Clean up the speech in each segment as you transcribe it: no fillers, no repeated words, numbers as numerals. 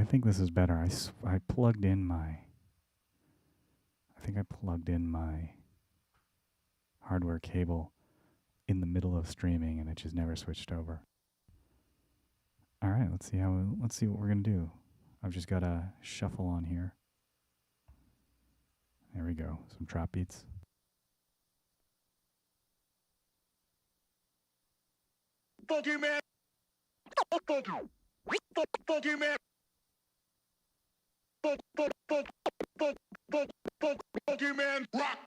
think this is better. I plugged in my... I think I plugged in my hardware cable in the middle of streaming, and it just never switched over. All right, let's see what we're gonna do. I've just got a shuffle on here. There we go. Some trap beats. Fuck you, man. Fuck you. Fuck you, man. Fuck you, man. Rock.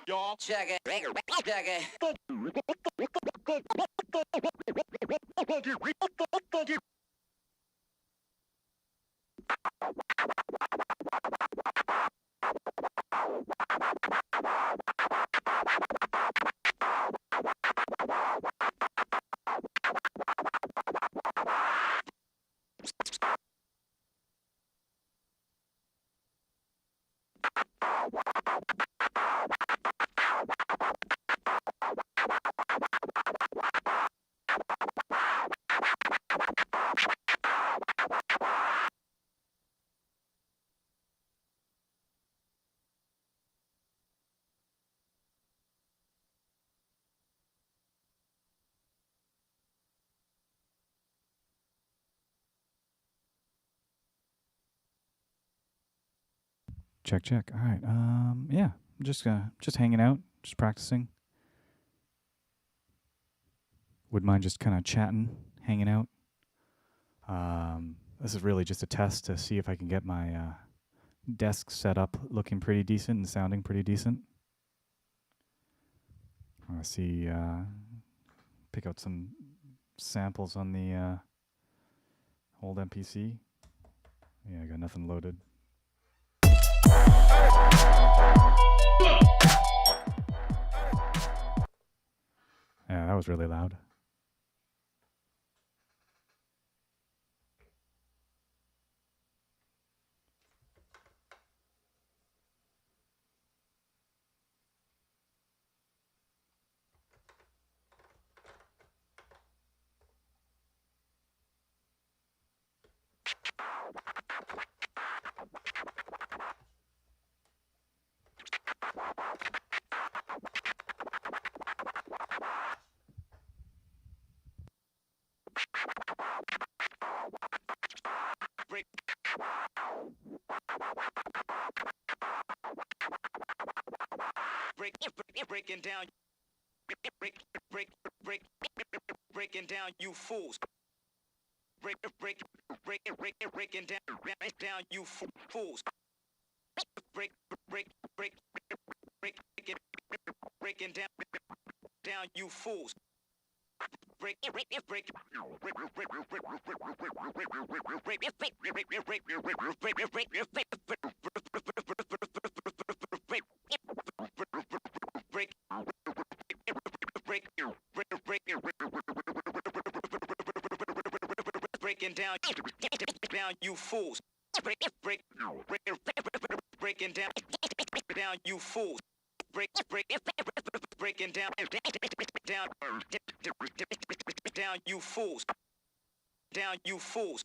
Y'all check it. Check it. Fuck you. Check, check. All right. Yeah, just hanging out, just practicing. Wouldn't mind just kind of chatting, hanging out. This is really just a test to see if I can get my desk set up looking pretty decent and sounding pretty decent. I want to see, pick out some samples on the old MPC. Yeah, I got nothing loaded. Yeah, that was really loud. Breaking down, breaking down, you fools. Breaking down, you fools. Breaking down, you fools. Breaking down, you fools. Breaking down, you fools. Breaking down, you fools. Down, you fools.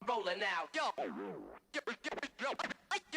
rolling now. Yo, yo, yo, yo, yo, yo, yo.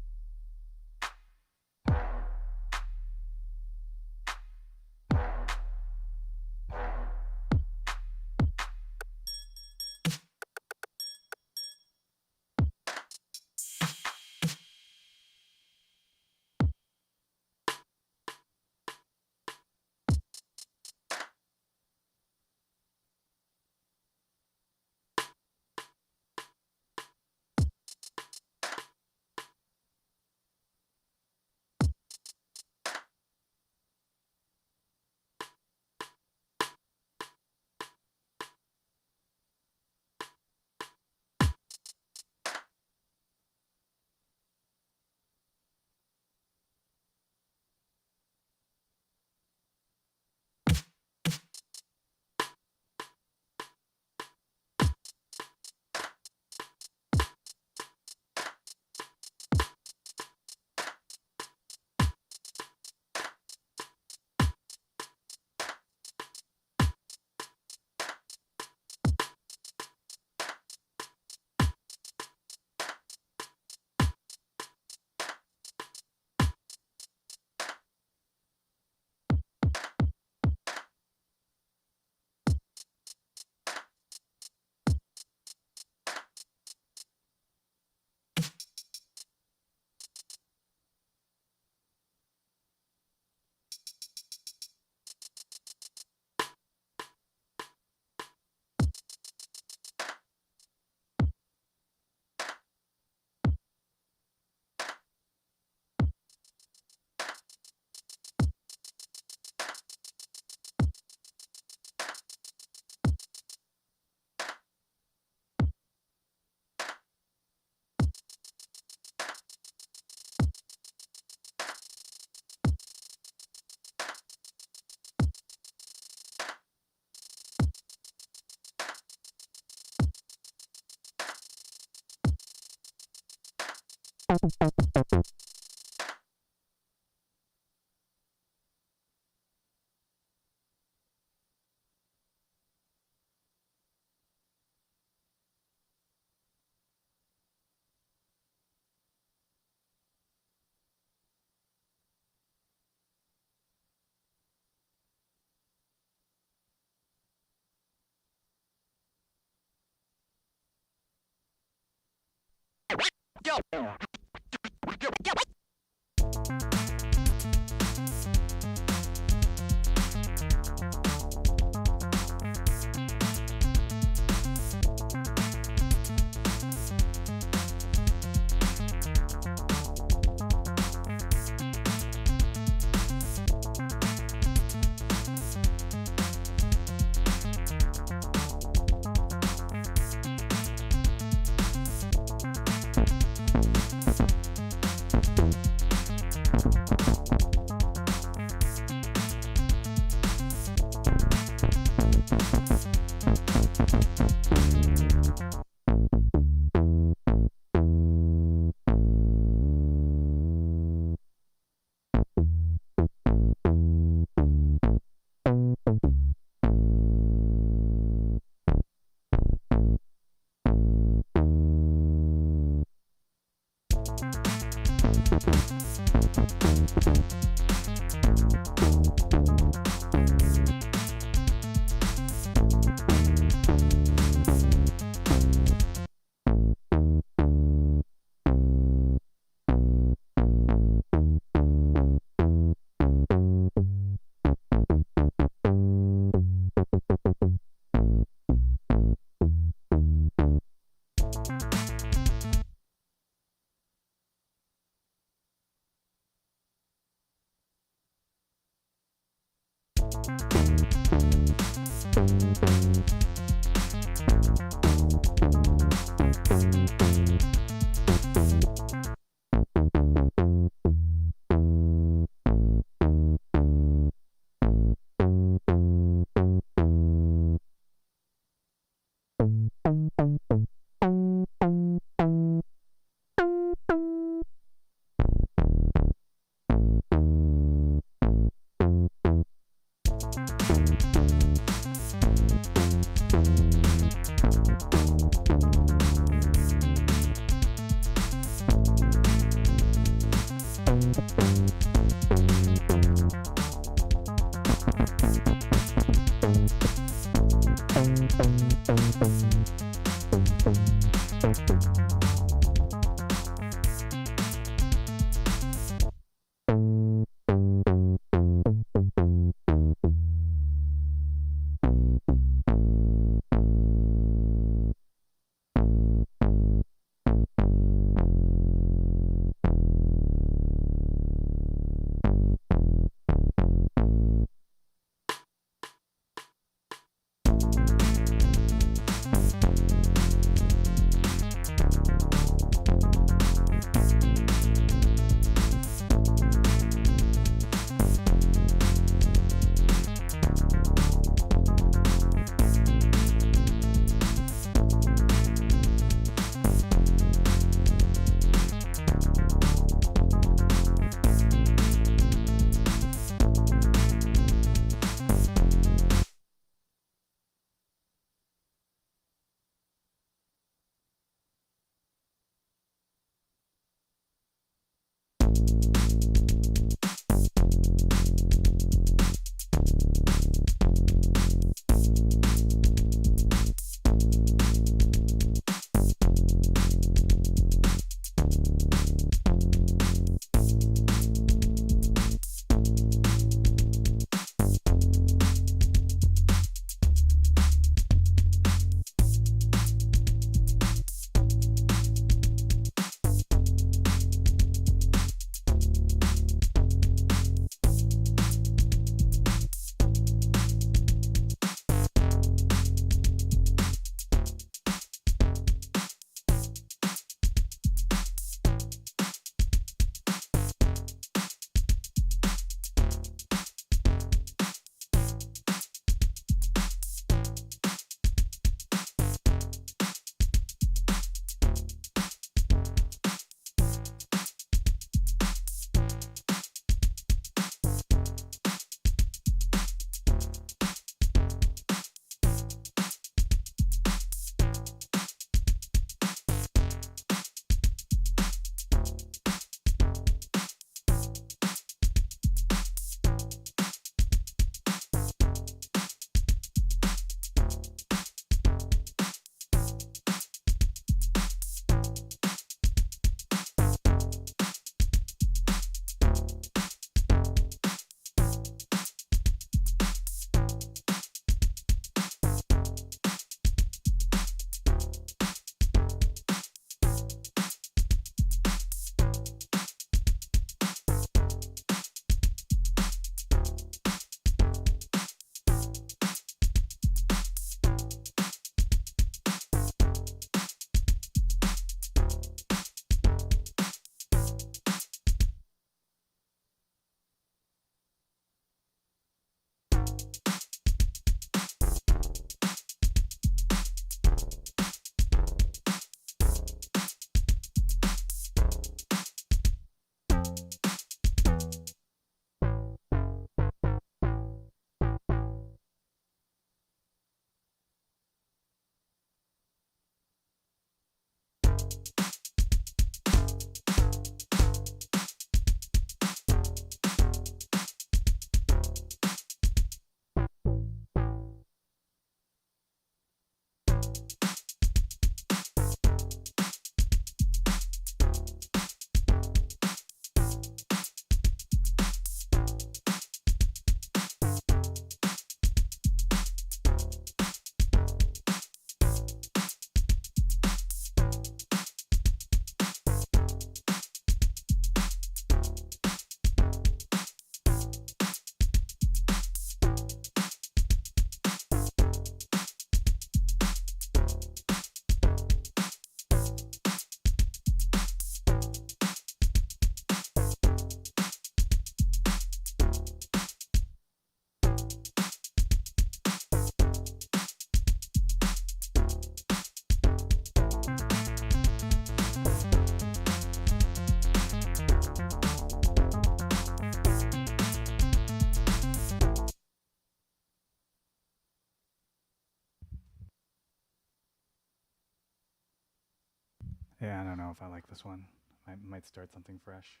Yeah, I don't know if I like this one. I might start something fresh.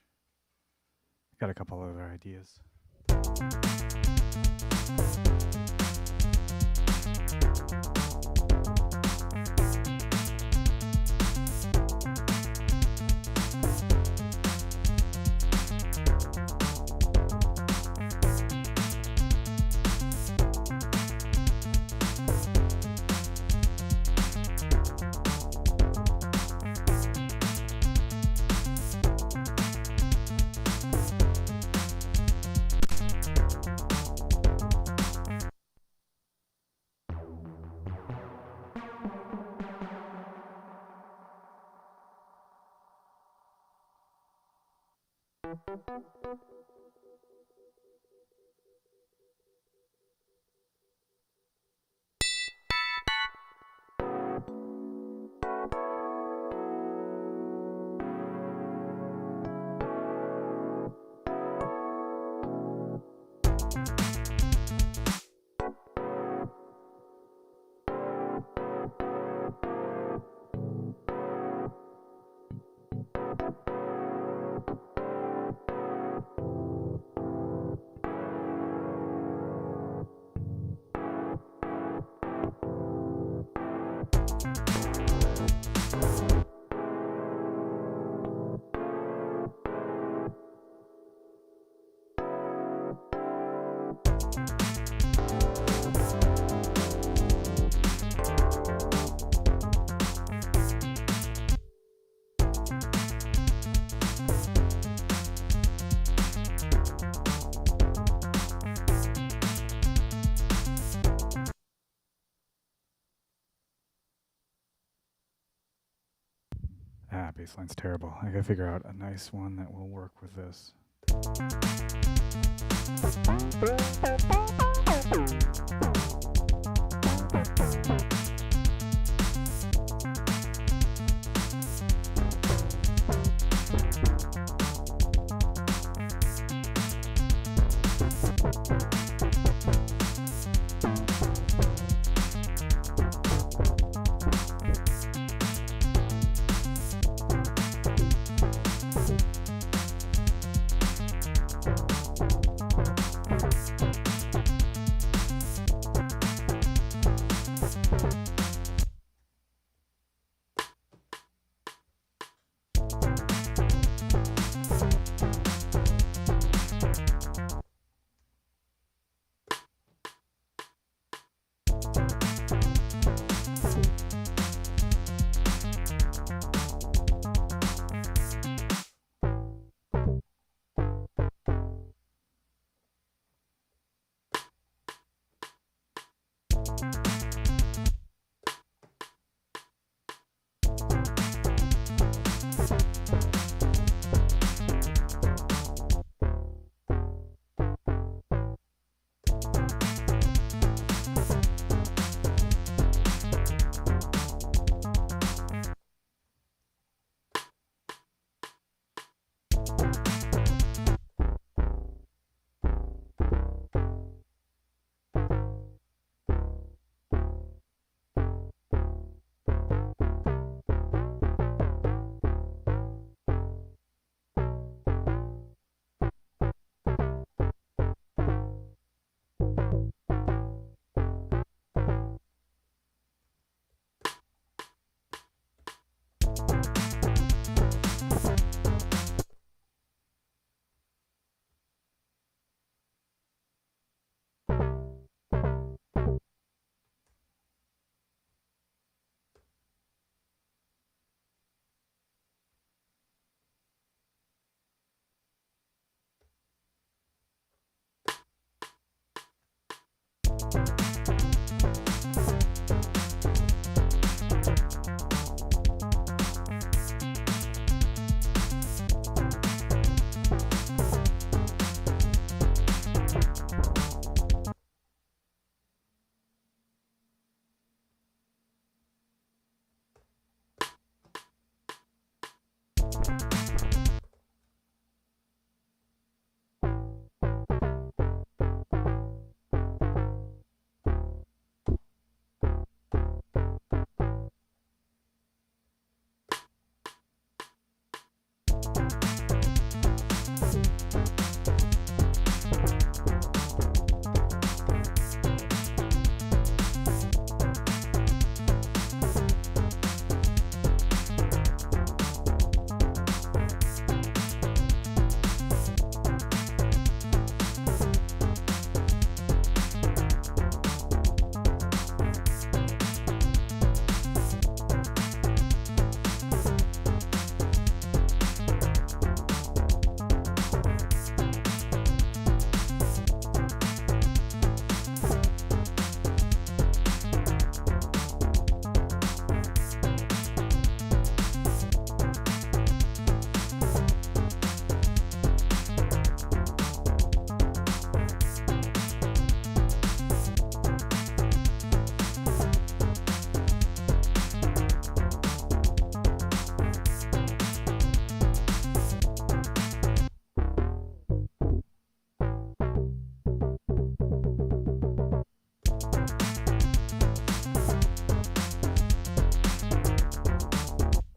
Got a couple other ideas. Ah, bassline's terrible. I gotta figure out a nice one that will work with this.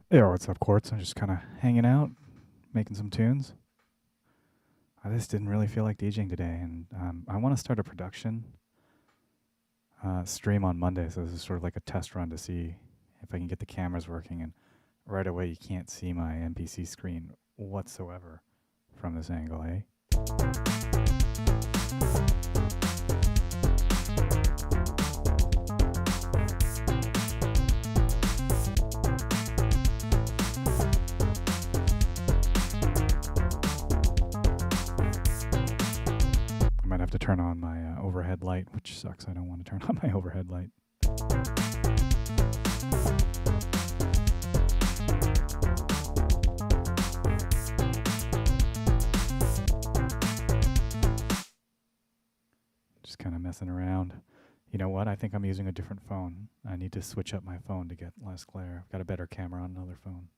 Yo, what's up, Quartz? I'm just kind of hanging out, making some tunes. I just didn't really feel like DJing today, and I want to start a production stream on Monday, so this is sort of like a test run to see if I can get the cameras working, and right away you can't see my MPC screen whatsoever from this angle, eh? I might have to turn on my overhead light, which sucks. I don't want to turn on my overhead light. Just kind of messing around. You know what? I think I'm using a different phone. I need to switch up my phone to get less glare. I've got a better camera on another phone.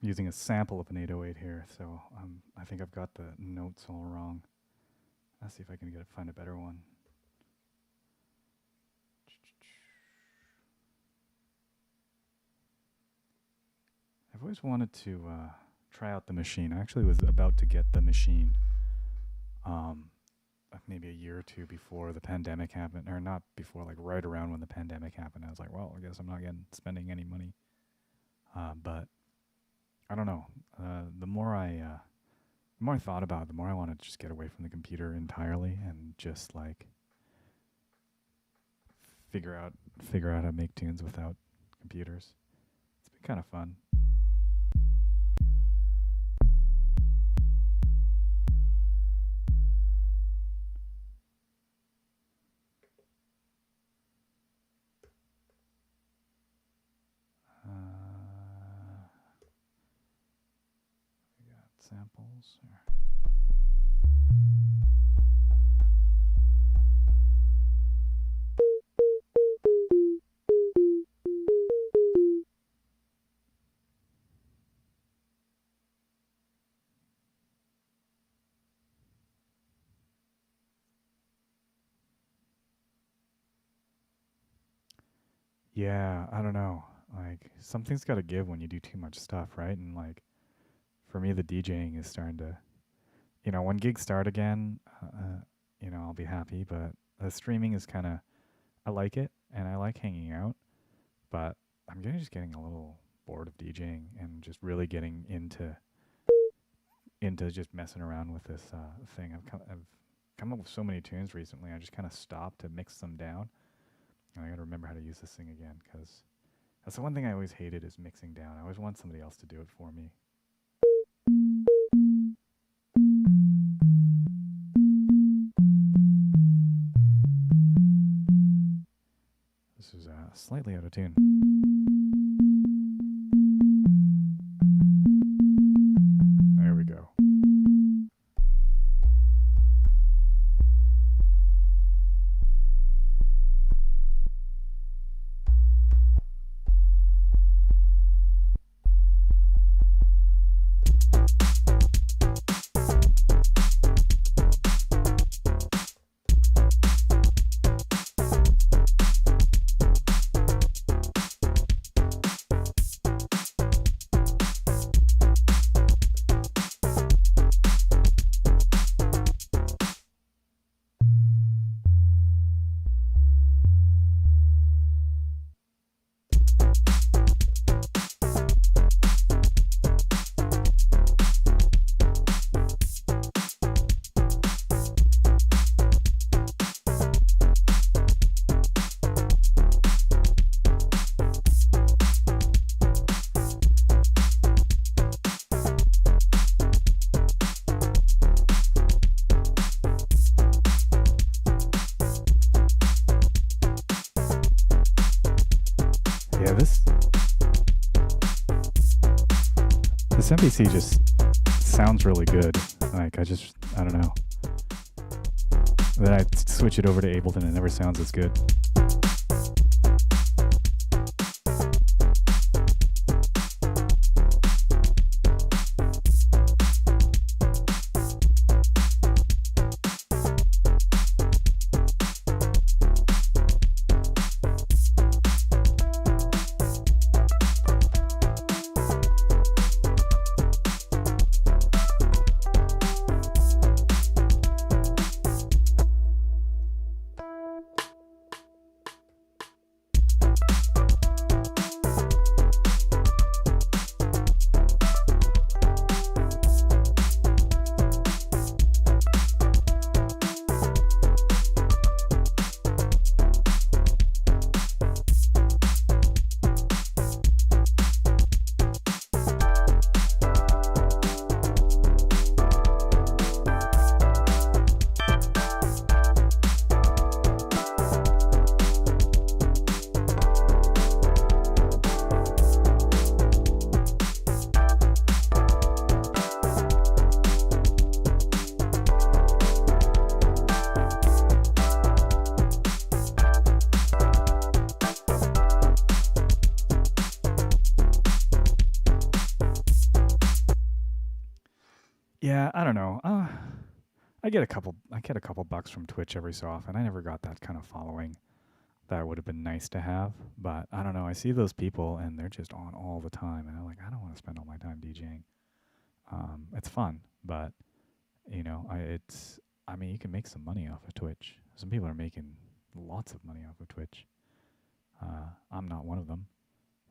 using a sample of an 808 here, so I think I've got the notes all wrong. Let's see if I can find a better one. I've always wanted to try out the machine. I actually was about to get the machine maybe a year or two before the pandemic happened, or not before, like right around when the pandemic happened. I was like, well, I guess I'm not spending any money. But I don't know. The more I thought about it, the more I wanted to just get away from the computer entirely and just like figure out how to make tunes without computers. It's been kind of fun. We got samples. Yeah, I don't know. Like, something's got to give when you do too much stuff, right? And like, for me, the DJing is starting to, when gigs start again, I'll be happy. But the streaming is kind of, I like it and I like hanging out, but I'm just getting a little bored of DJing and just really getting into just messing around with this thing. I've come up with so many tunes recently. I just kind of stopped to mix them down. And I got to remember how to use this thing again, because that's the one thing I always hated is mixing down. I always want somebody else to do it for me. This is slightly out of tune. There we go. This MPC just sounds really good. Like, I don't know. Then I switch it over to Ableton and it never sounds as good. Yeah, I don't know. I get a couple bucks from Twitch every so often. I never got that kind of following that would have been nice to have, but I don't know. I see those people and they're just on all the time, and I'm like, I don't want to spend all my time DJing. It's fun, but you know, I mean, you can make some money off of Twitch. Some people are making lots of money off of Twitch. I'm not one of them,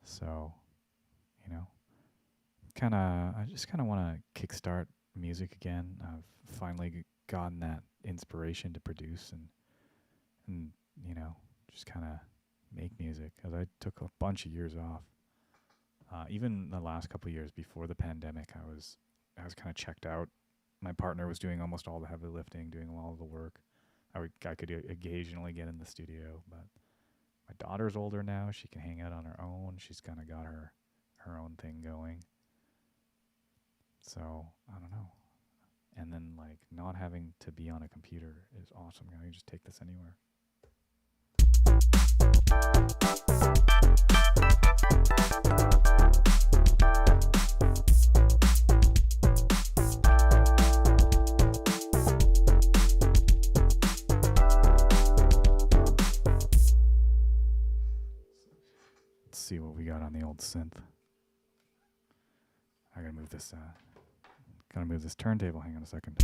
so you know, I just kind of want to kickstart music again. I've finally gotten that inspiration to produce and you know, just kind of make music because I took a bunch of years off. Even the last couple of years before the pandemic, I was kind of checked out. My partner was doing almost all the heavy lifting, doing all the work. I could occasionally get in the studio, but my daughter's older now. She can hang out on her own. She's kind of got her own thing going. So I don't know. And then like not having to be on a computer is awesome. You know, you just take this anywhere. Let's see what we got on the old synth. I gotta move this. Gotta move this turntable. Hang on a second.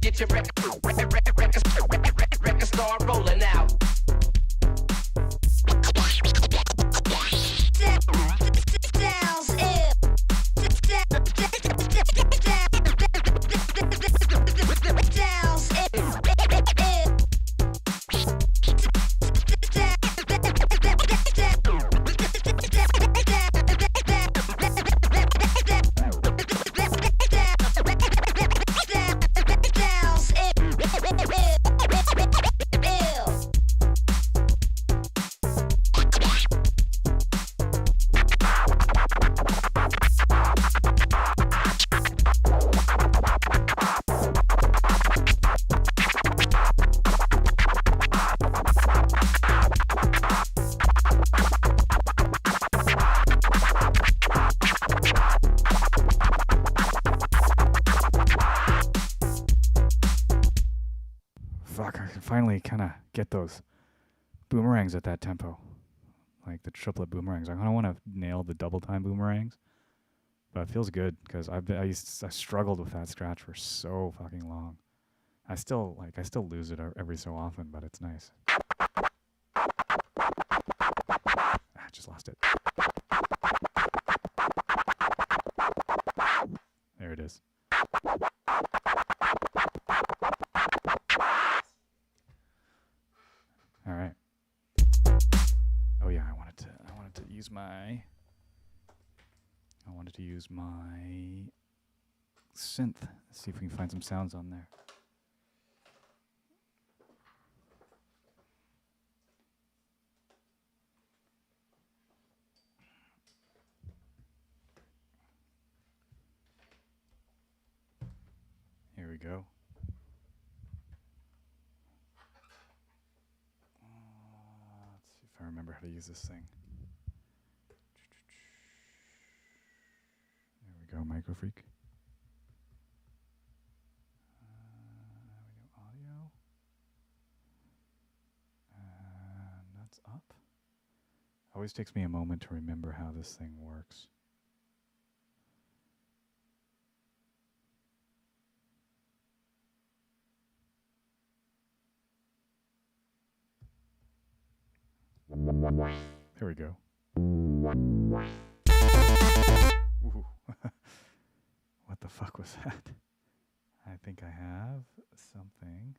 Get your record start rolling out. Fuck, I can finally kind of get those boomerangs at that tempo. Like the triplet boomerangs. I kind of want to nail the double time boomerangs, but it feels good because I struggled with that scratch for so fucking long. I still lose it every so often, but it's nice. I just lost it. There it is. All right. Oh yeah, I wanted to use my synth. Let's see if we can find some sounds on there. Here we go. Let's see if I remember how to use this thing. There we go, Microfreak. We do audio. And that's up. Always takes me a moment to remember how this thing works. There we go. Ooh. What the fuck was that? I think I have something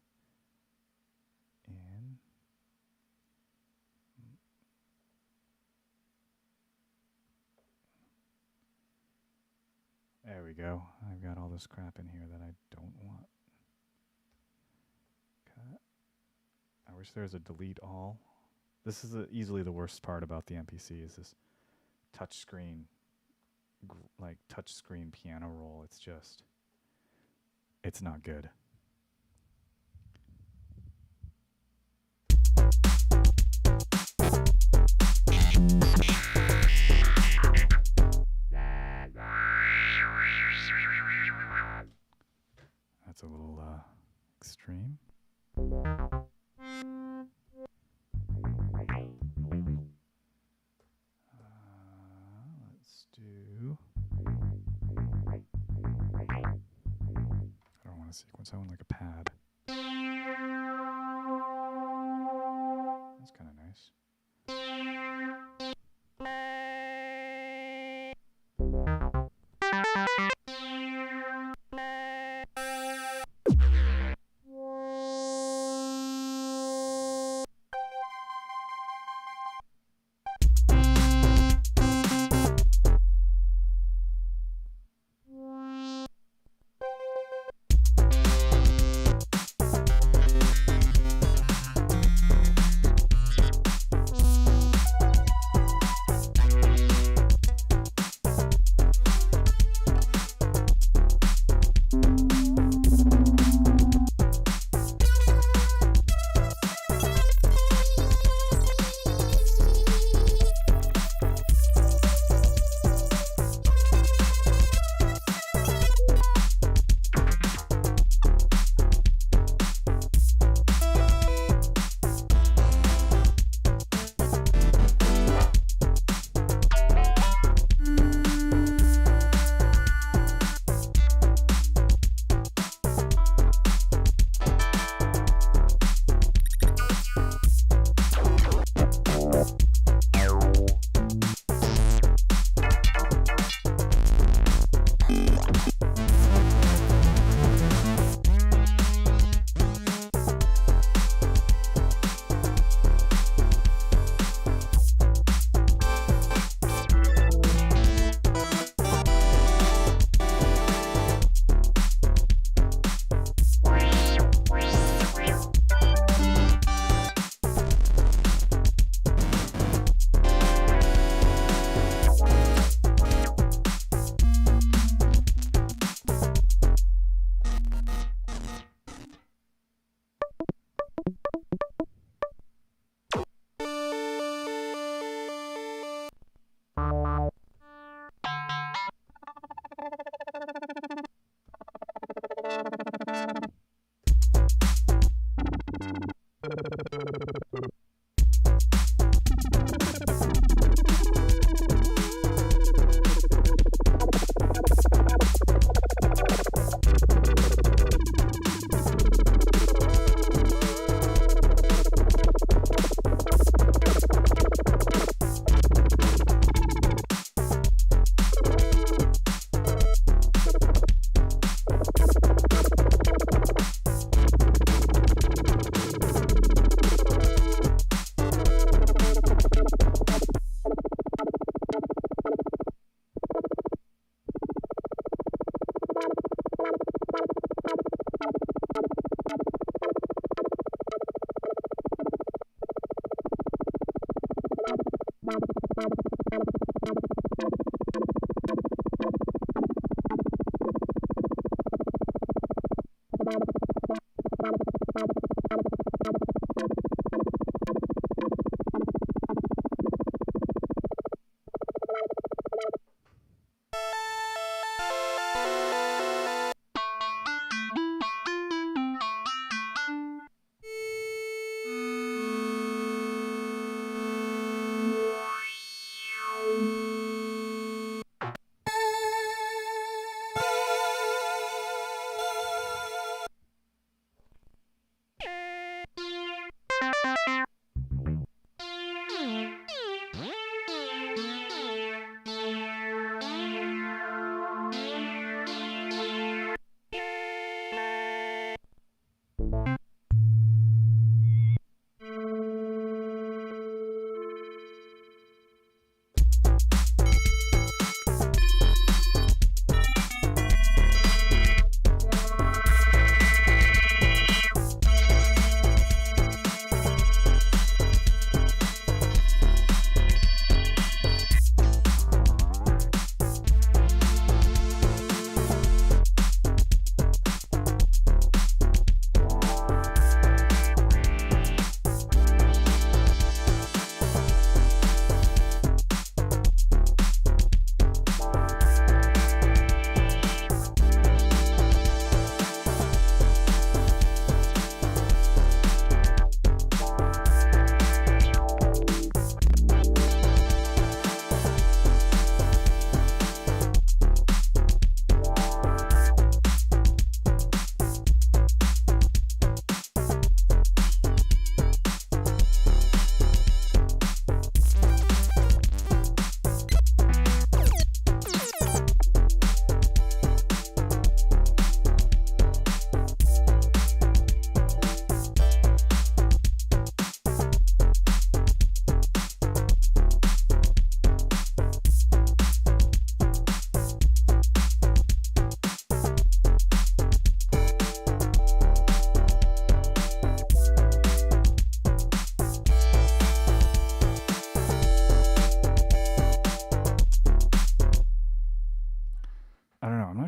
in. There we go. I've got all this crap in here that I don't want. Cut. I wish there was a delete all. This is easily the worst part about the MPC is this touch screen like touchscreen piano roll. It's just, it's not good. That's a little extreme. Let's do. I don't want to sequence. I want like a pad. That's kind of nice.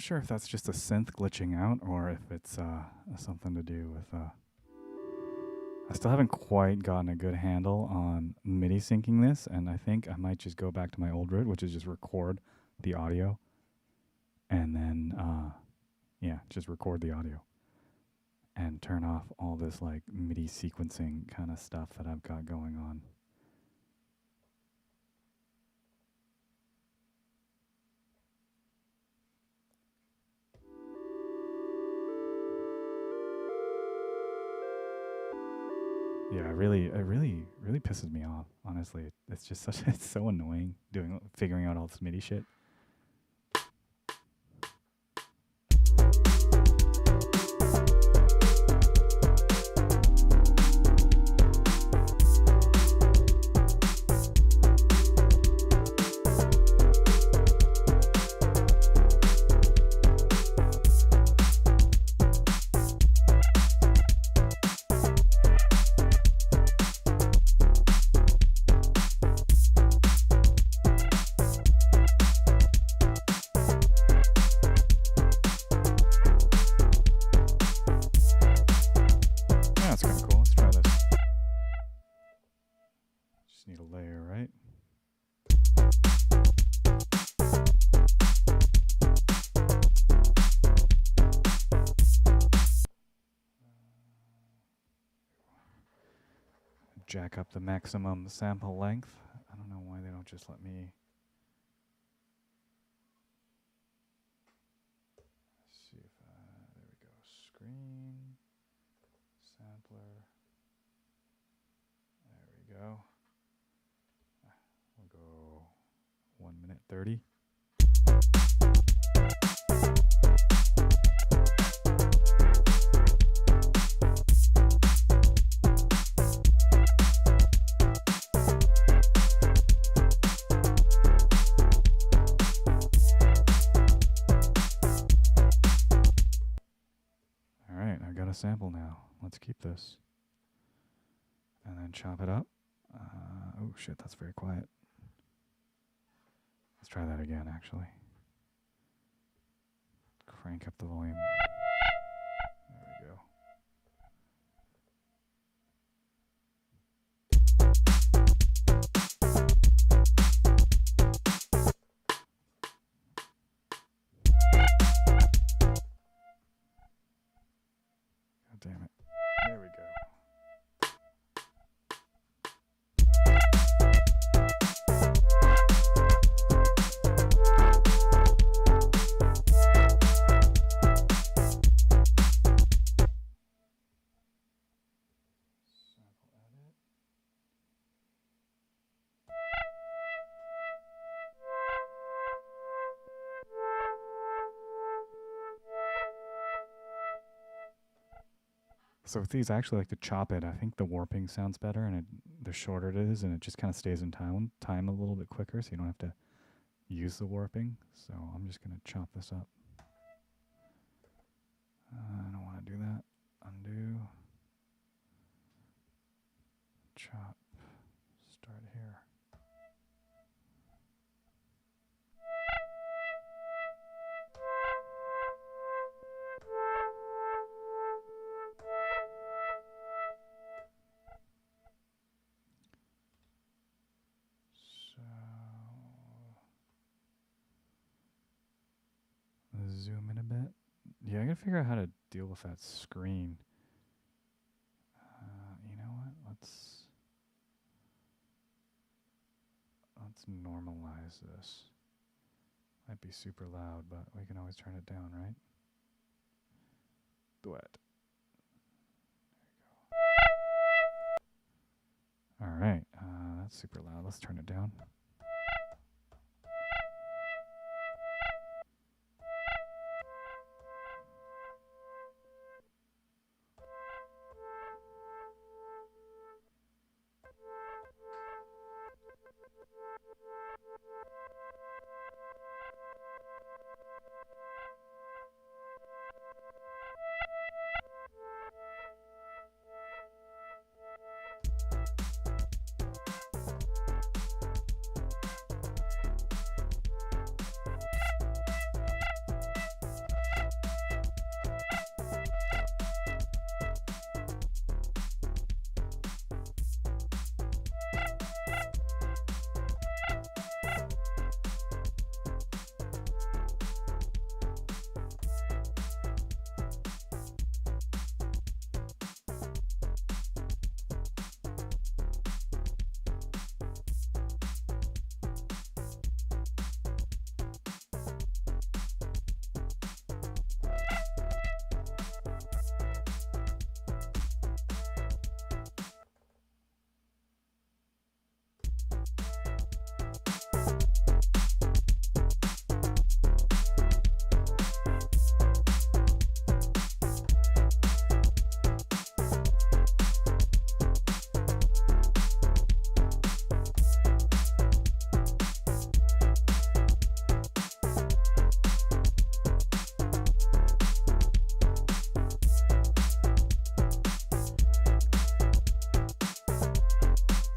sure if that's just a synth glitching out or if it's something to do with. I still haven't quite gotten a good handle on MIDI syncing this, and I think I might just go back to my old route, which is just record the audio, and then just record the audio, and turn off all this like MIDI sequencing kind of stuff that I've got going on. Yeah, it really pisses me off. Honestly, it's just it's so annoying figuring out all this MIDI shit. Need a layer, right? Jack up the maximum sample length. I don't know why they don't just let me. Let's see if there we go. Screen sampler. There we go. 1:30. All right, I've got a sample now. Let's keep this. And then chop it up. Oh shit, that's very quiet. Let's try that again, actually. Crank up the volume. There we go. God damn it. There we go. So with these, I actually like to chop it. I think the warping sounds better, and the shorter it is, and it just kind of stays in time a little bit quicker, so you don't have to use the warping. So I'm just going to chop this up. I don't want to do that. Undo. Chop. Start here. Zoom in a bit. Yeah, I gotta figure out how to deal with that screen. You know what? Let's normalize this. Might be super loud, but we can always turn it down, right? Do it. There we go. All right, that's super loud. Let's turn it down.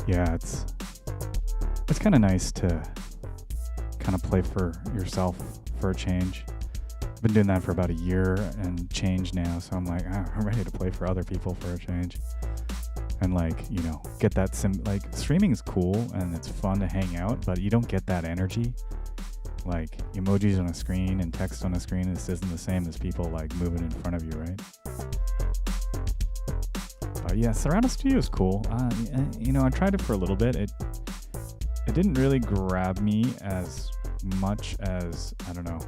yeah, it's kind of nice to kind of play for yourself for a change. I've been doing that for about a year and change now, so I'm like, I'm ready to play for other people for a change. And like, you know, get that like streaming is cool and it's fun to hang out, but you don't get that energy. Like emojis on a screen and text on a screen, this isn't the same as people like moving in front of you, right? But yeah, Surround Studio is cool. You know, I tried it for a little bit. It didn't really grab me as much as, I don't know,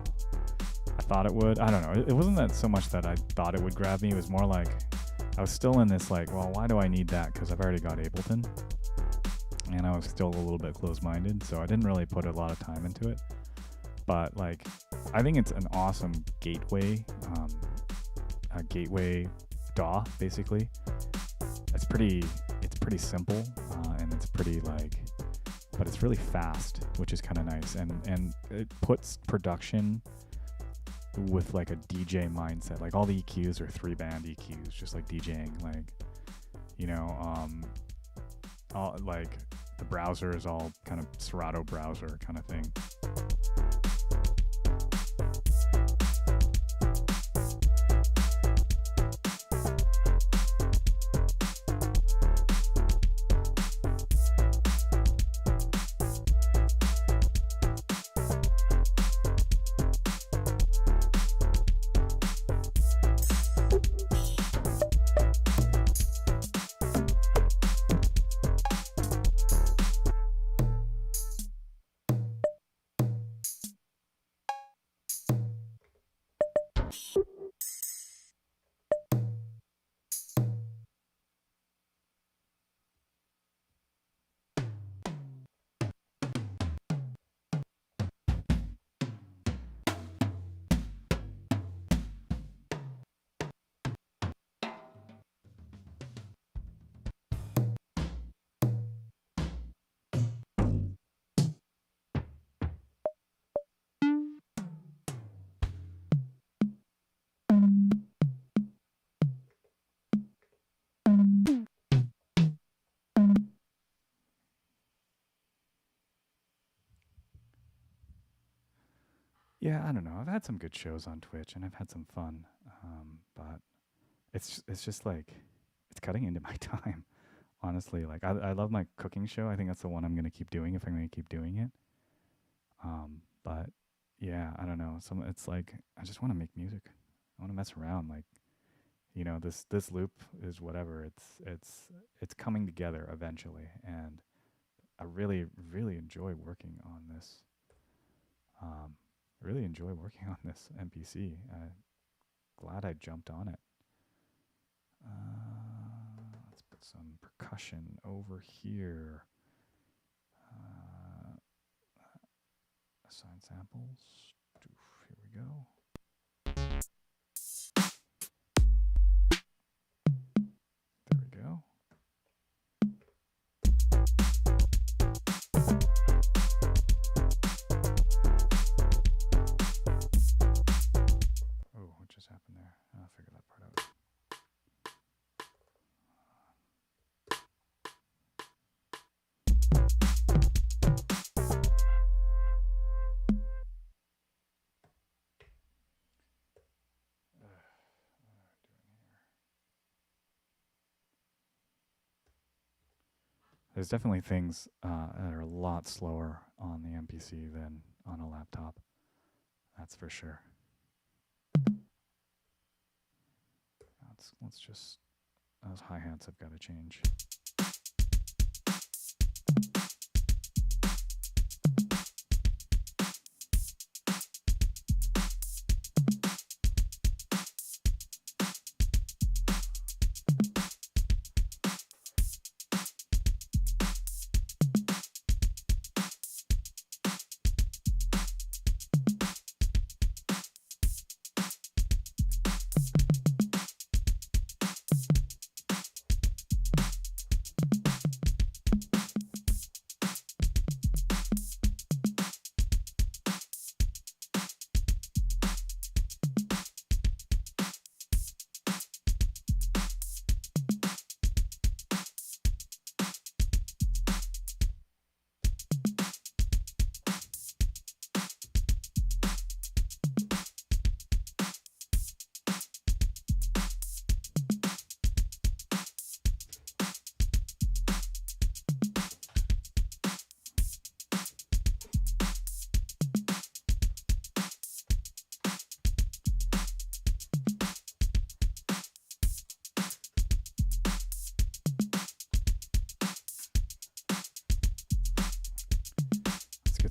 I thought it would. I don't know. It wasn't that so much that I thought it would grab me. It was more like I was still in this like, well, why do I need that? Because I've already got Ableton. And I was still a little bit close-minded, so I didn't really put a lot of time into it. But like, I think it's an awesome gateway, a gateway DAW, basically. It's pretty simple, and it's pretty like, but it's really fast, which is kind of nice. And it puts production with like a DJ mindset. Like all the EQs are 3-band EQs, just like DJing. Like, you know, all like the browser is all kind of Serato browser kind of thing. Yeah, I don't know. I've had some good shows on Twitch and I've had some fun, but it's just like it's cutting into my time. Honestly, like I love my cooking show. I think that's the one I'm gonna keep doing if I'm gonna keep doing it. But yeah, I don't know. It's like I just want to make music. I want to mess around. Like, you know, this loop is whatever. It's coming together eventually, and I really enjoy working on this. Really enjoy working on this MPC. Glad I jumped on it. Let's put some percussion over here. Assign samples. Here we go. There we go. Oh, what just happened there? I'll figure that part out. There's definitely things that are a lot slower on the MPC than on a laptop. That's for sure. Let's just, those hi-hats have got to change.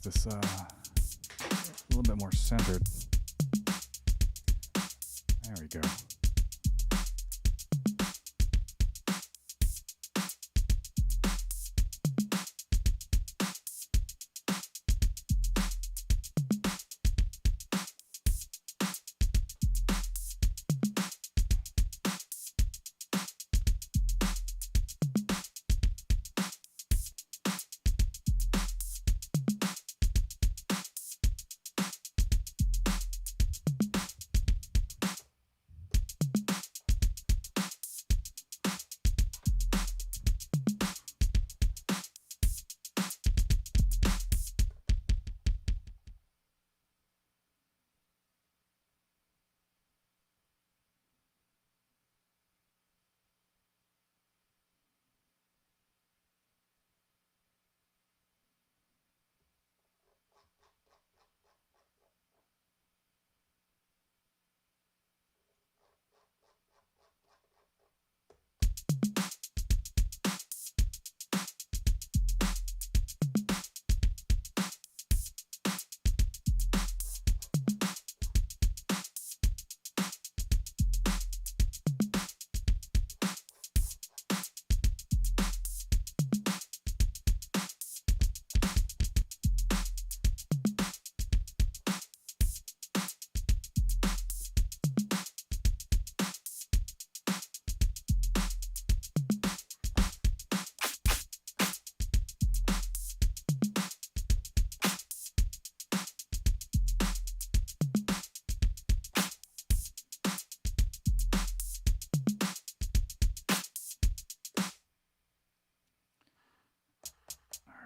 get this a little bit more centered. There we go.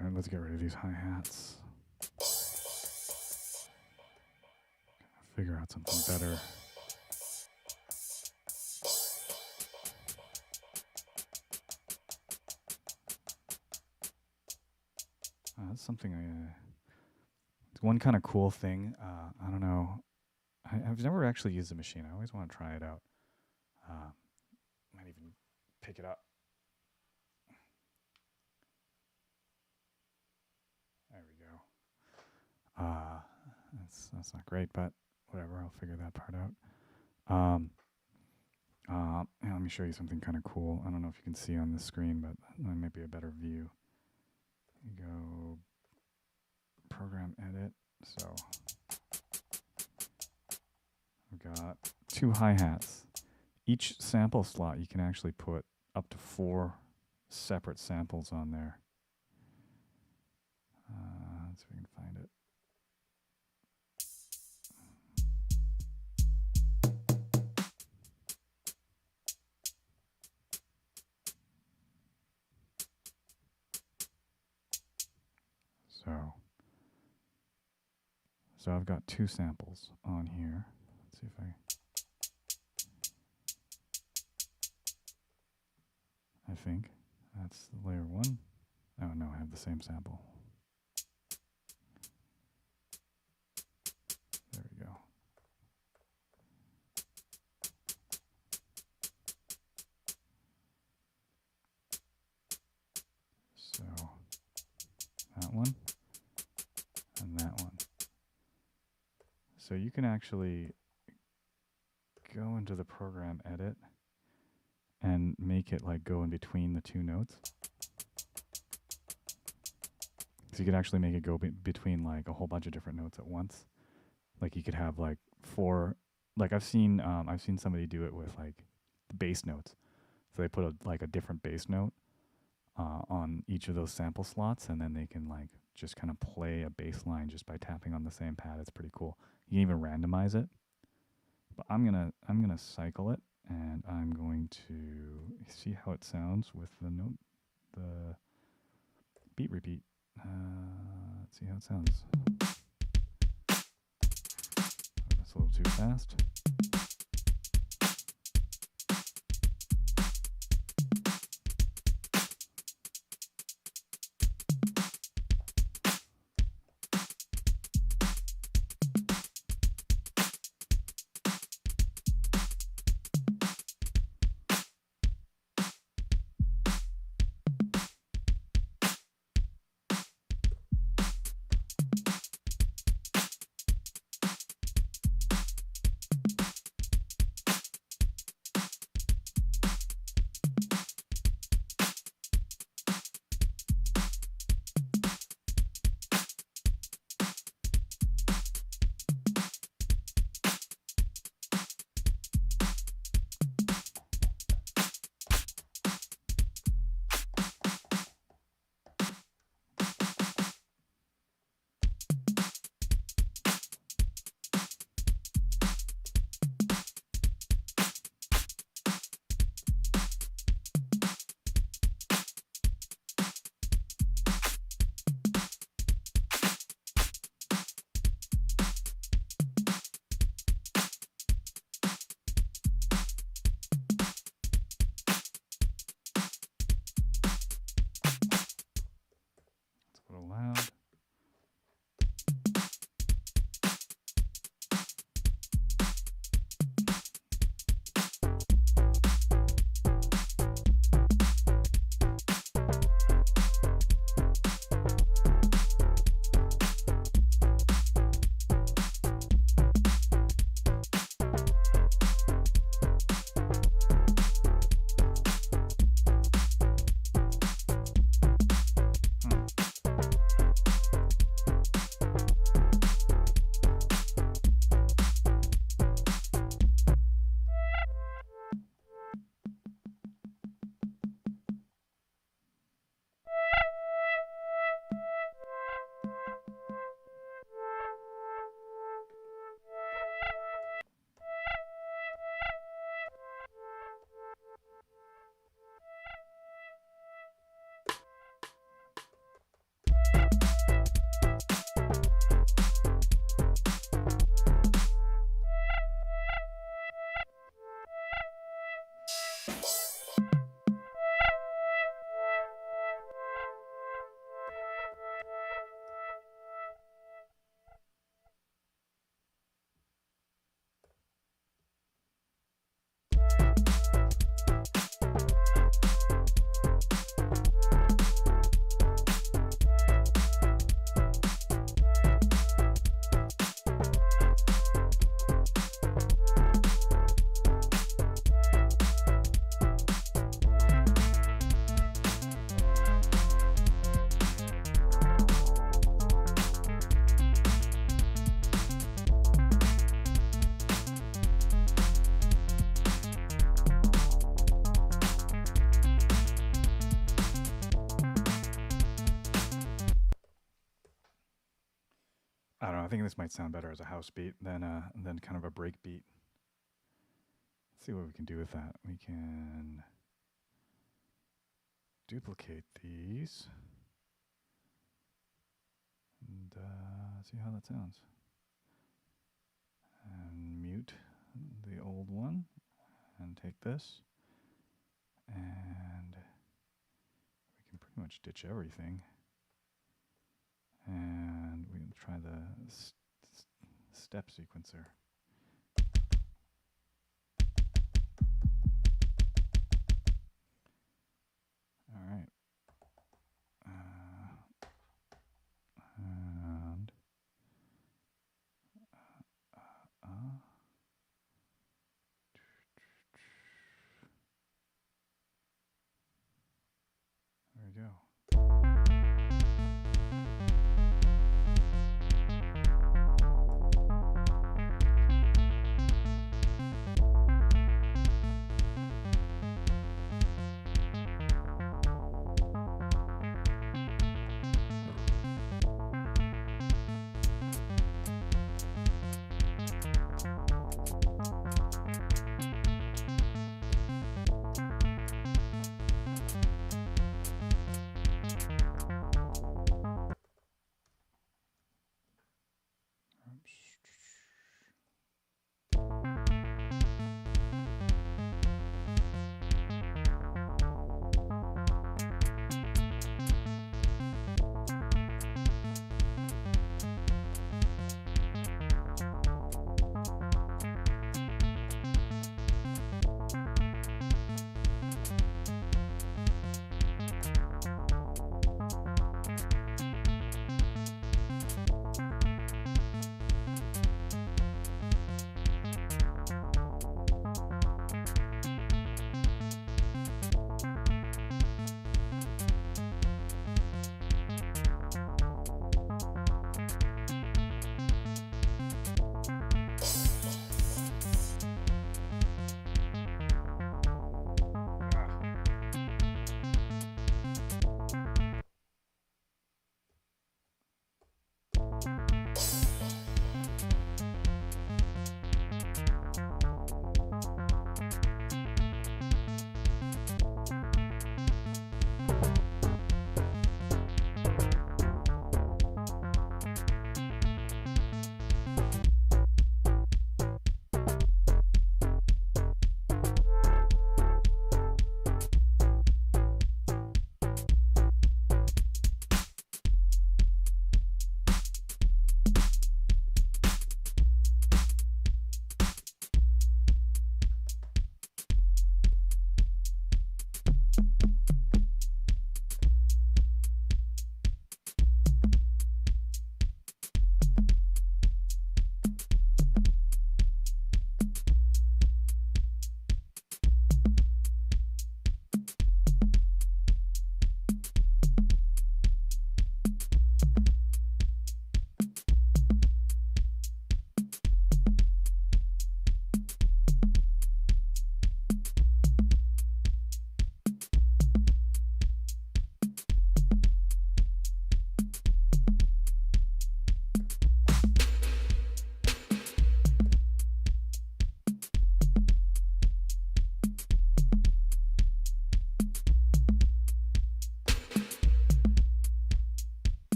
All right, let's get rid of these hi-hats. Figure out something better. That's something it's one kind of cool thing. I don't know. I've never actually used the machine. I always want to try it out. Might even pick it up. There we go. That's not great, but whatever. I'll figure that part out. Yeah, let me show you something kind of cool. I don't know if you can see on the screen, but that might be a better view. You go program edit. So I've got 2 hi-hats. Each sample slot you can actually put up to 4 separate samples on there. Let's see if we can find it. So I've got 2 samples on here. Let's see if I think that's layer 1. Oh no, I have the same sample. There we go. So that one and that one. So you can actually go into the program edit and make it like go in between the 2 notes. So you could actually make it go between like a whole bunch of different notes at once. Like you could have like 4, like I've seen somebody do it with like the bass notes. So they put a different bass note on each of those sample slots, and then they can like just kind of play a bass line just by tapping on the same pad. It's pretty cool. You can even randomize it. But I'm gonna cycle it, and I'm going to see how it sounds with the beat repeat. Let's see how it sounds. That's a little too fast. I don't know. I think this might sound better as a house beat than kind of a break beat. Let's see what we can do with that. We can duplicate these and see how that sounds. And mute the old one and take this, and we can pretty much ditch everything. And we can try the step sequencer. All right. And there we go.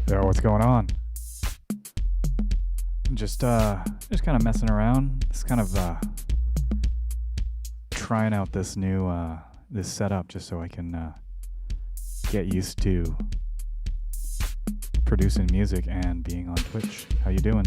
Yo, what's going on? Just kind of messing around. Just kind of trying out this new this setup just so I can get used to producing music and being on Twitch. How you doing?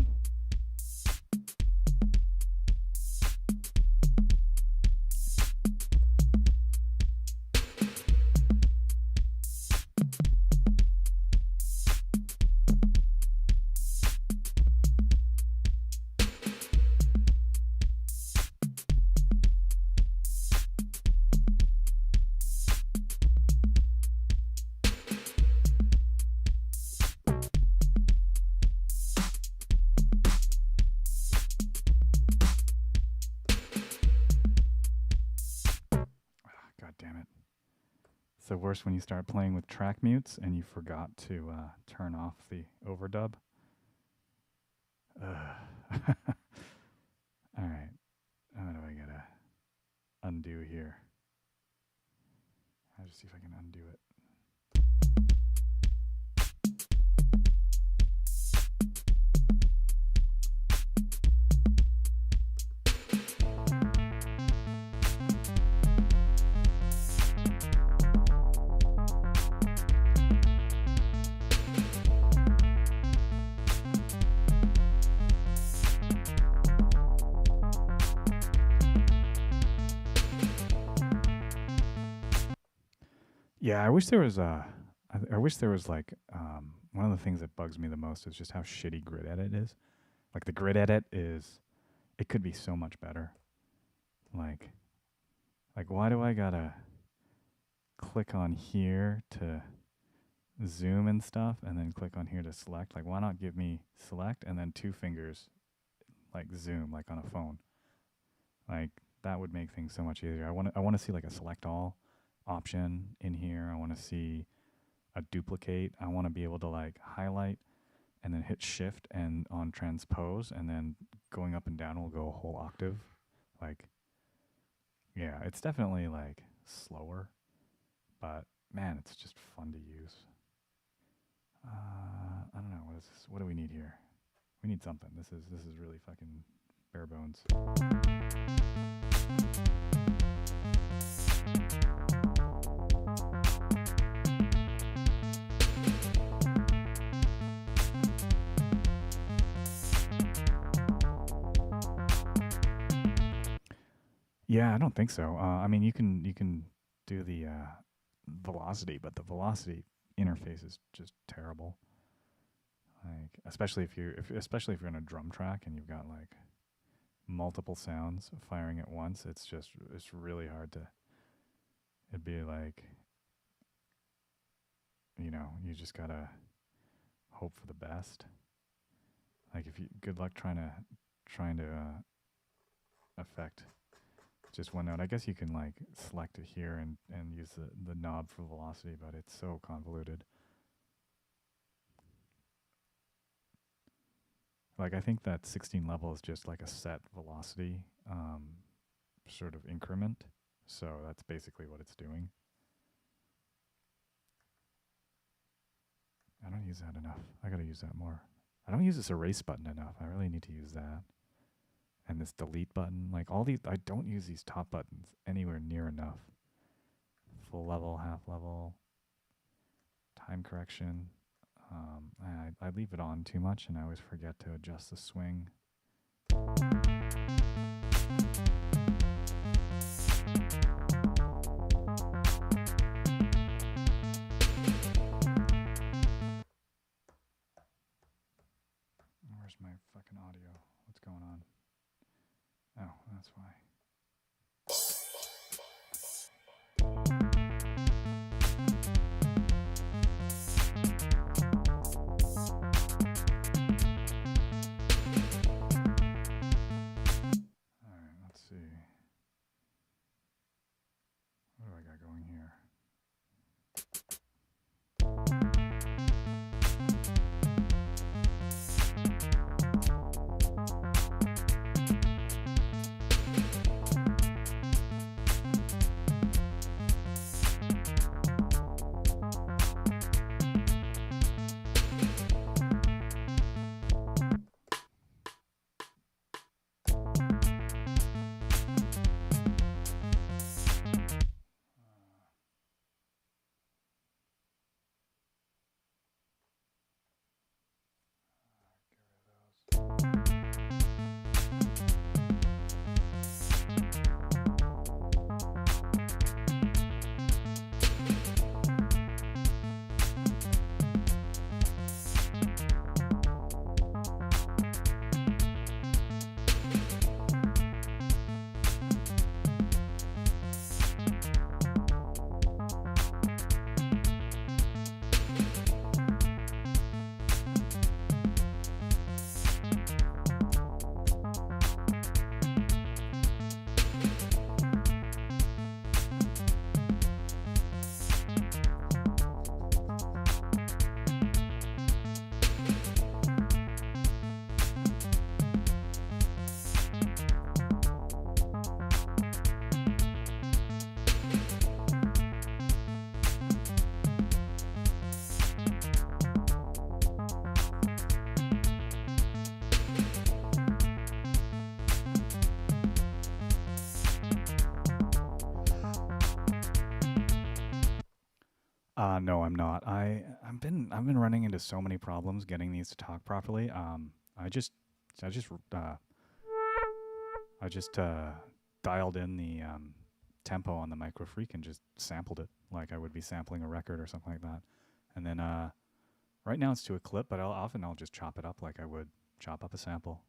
It's the worst when you start playing with track mutes and you forgot to turn off the overdub. All right. How do I gotta undo here? I'll just see if I can undo it. Yeah, I wish there was I wish there was like one of the things that bugs me the most is just how shitty grid edit is. Like the grid edit is, it could be so much better. Like why do I gotta click on here to zoom and stuff and then click on here to select? Like why not give me select and then two fingers like zoom like on a phone? Like that would make things so much easier. I want to see like a select all option in here. I want to see a duplicate. I want to be able to like highlight and then hit shift and on transpose and then going up and down will go a whole octave. Like, yeah, it's definitely like slower, but man, it's just fun to use. I don't know, what is this? What do we need here? We need something. This is really fucking bare bones. Yeah, I don't think so. I mean, you can do the velocity, but the velocity interface is just terrible. Like, especially if you're in a drum track and you've got like multiple sounds firing at once, it's really hard to. It'd be like, you know, you just gotta hope for the best. Like good luck trying to affect just one note. I guess you can like select it here and use the knob for velocity, but it's so convoluted. Like I think that 16 level is just like a set velocity sort of increment. So that's basically what it's doing. I don't use that enough. I gotta use that more. I don't use this erase button enough. I really need to use that. And this delete button, like all these, I don't use these top buttons anywhere near enough. Full level, half level, time correction. I leave it on too much and I always forget to adjust the swing. Where's my fucking audio? What's going on? Oh, that's why. Alright, let's see. What do I got going here? No, I'm not. I've been running into so many problems getting these to talk properly. I just I just uh, I just dialed in the tempo on the micro freak and just sampled it like I would be sampling a record or something like that. And then right now it's to a clip, but I'll just chop it up like I would chop up a sample.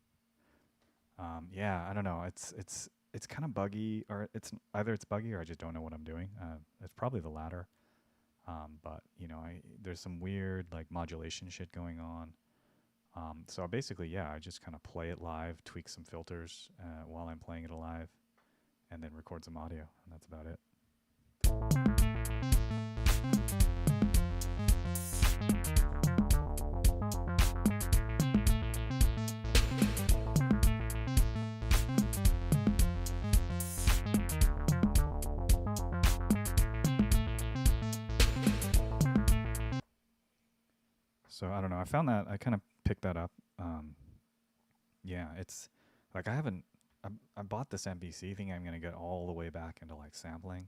Yeah, I don't know. It's kind of buggy, or it's either it's buggy or I just don't know what I'm doing. It's probably the latter. But you know, there's some weird like modulation shit going on. So basically, yeah, I just kind of play it live, tweak some filters while I'm playing it live, and then record some audio, and that's about it. So I don't know. I found that I kind of picked that up. Yeah, it's like I haven't. I bought this MPC thing. I'm gonna get all the way back into like sampling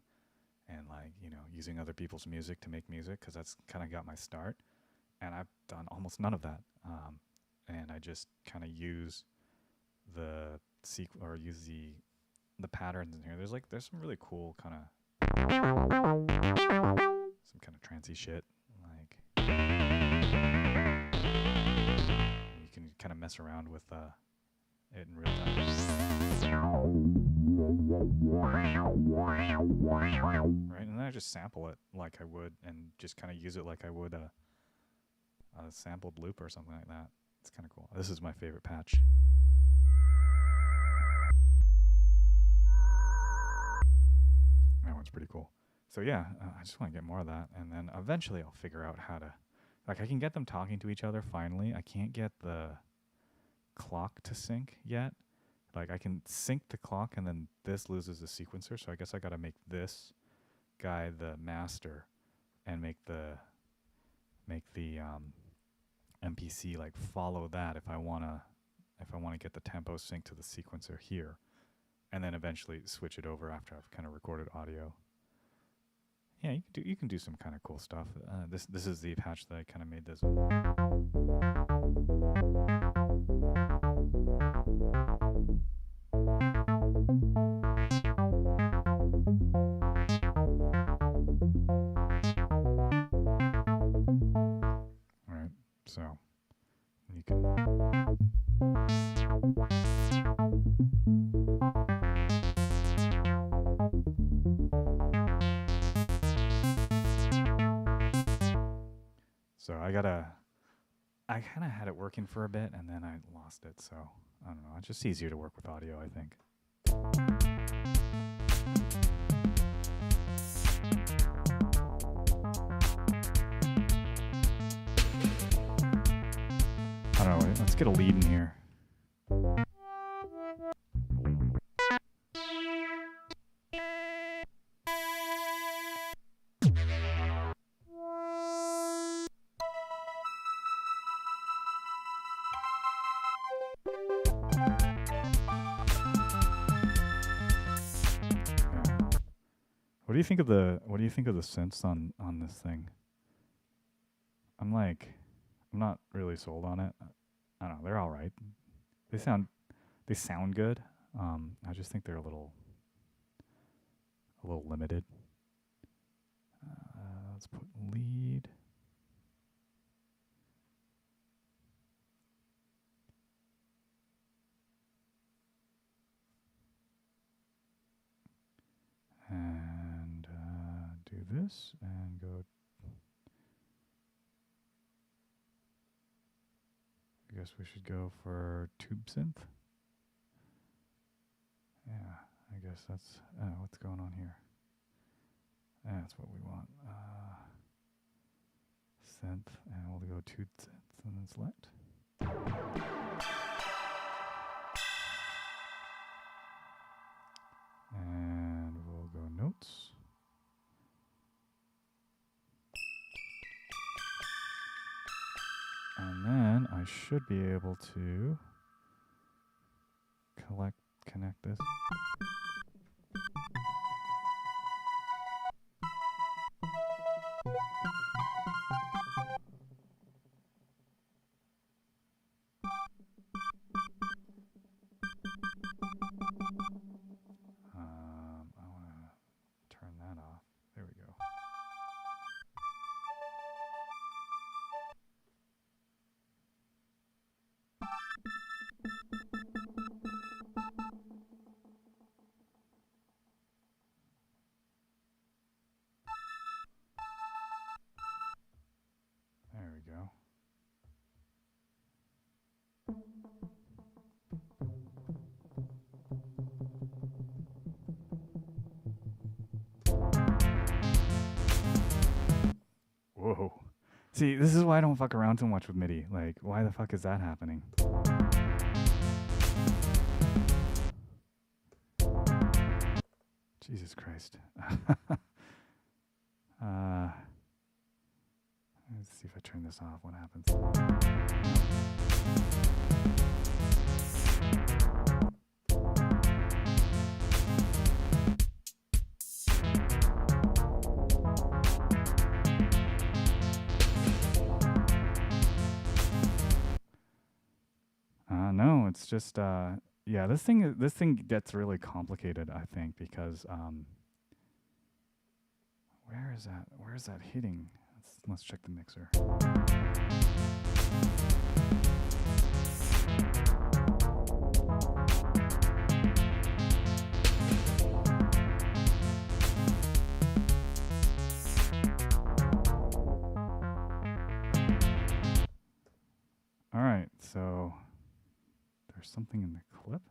and like using other people's music to make music because that's kind of got my start. And I've done almost none of that. And I just kind of use the or use the patterns in here. There's some really cool kind of some kind of trancy shit like. You can kind of mess around with it in real time. Right, and then I just sample it like I would, and just kind of use it like I would a sampled loop or something like that. It's kind of cool. This is my favorite patch. That one's pretty cool. So yeah, I just want to get more of that, and then eventually I'll figure out how to. Like I can get them talking to each other finally. I can't get the clock to sync yet. Like I can sync the clock and then this loses the sequencer. So I guess I got to make this guy the master and make the MPC like follow that if I want to get the tempo synced to the sequencer here, and then eventually switch it over after I've kind of recorded audio. Yeah, you can do some kind of cool stuff. This is the patch that I kind of made this. All right, so you can. So I kind of had it working for a bit and then I lost it. So I don't know. It's just easier to work with audio, I think. I don't know. Let's get a lead in here. What do you think of the synths on this thing? I'm not really sold on it. I don't know, they're all right. They sound good. I just think they're a little limited. Let's put lead. And do this and go. I guess we should go for tube synth. Yeah, I guess that's what's going on here. That's what we want. Synth, and we'll go tube synth and then select. And we'll go notes. And then I should be able to connect this. See, this is why I don't fuck around too much with MIDI. Like, why the fuck is that happening? Jesus Christ. Let's see if I turn this off. What happens? No, it's just yeah. This thing gets really complicated. I think because where is that? Where is that hitting? Let's check the mixer. All right, so there's something in the clip.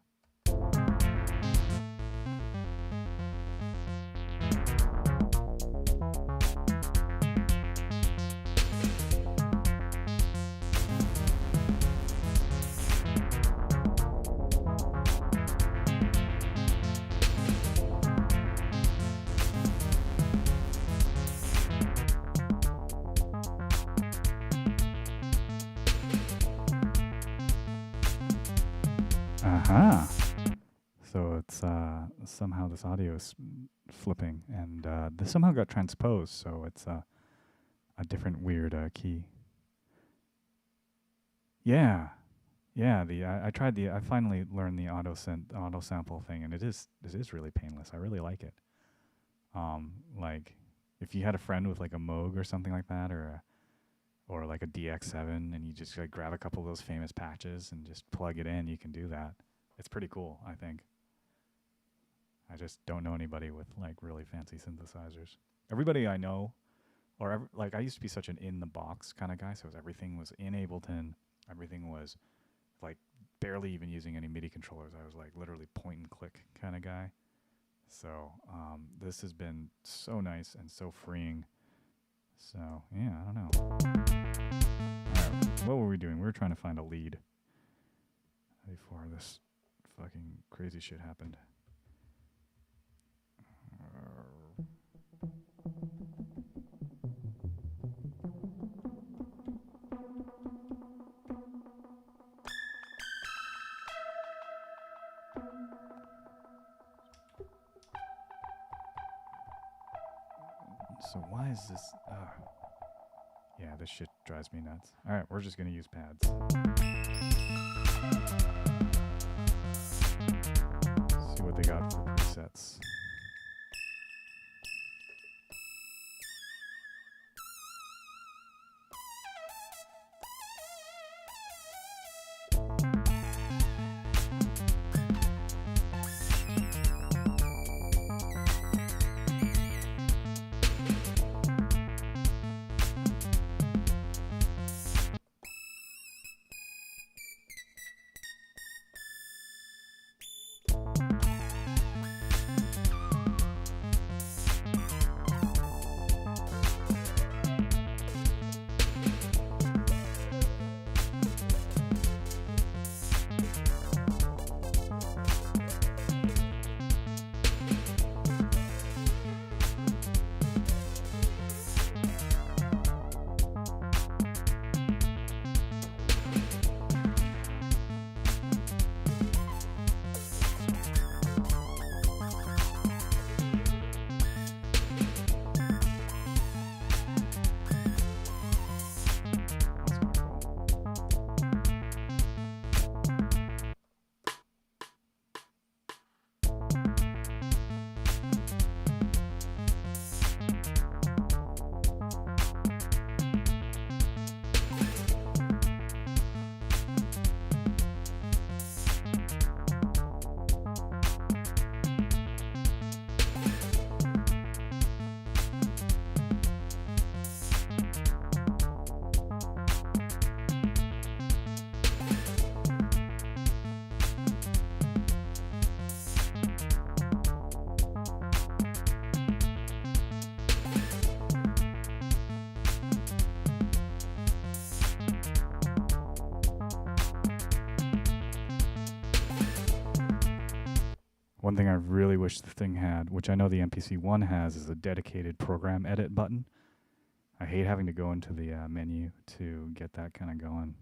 Aha! So it's somehow this audio is flipping, and this somehow got transposed, so it's a different weird key. Yeah, yeah. I tried I finally learned the auto sample thing, and it is really painless. I really like it. Like if you had a friend with like a Moog or something like that, or like a DX7, and you just like grab a couple of those famous patches and just plug it in, you can do that. It's pretty cool, I think. I just don't know anybody with like really fancy synthesizers. Everybody I know, like I used to be such an in the box kind of guy, so everything was in Ableton. Everything was like barely even using any MIDI controllers. I was like literally point and click kind of guy. So this has been so nice and so freeing. So yeah, I don't know. All right, what were we doing? We were trying to find a lead before this fucking crazy shit happened. So why is this? Yeah, this shit drives me nuts. All right, we're just gonna use pads. See what they got for presets. One thing I really wish the thing had, which I know the MPC-1 has, is a dedicated program edit button. I hate having to go into the menu to get that kind of going.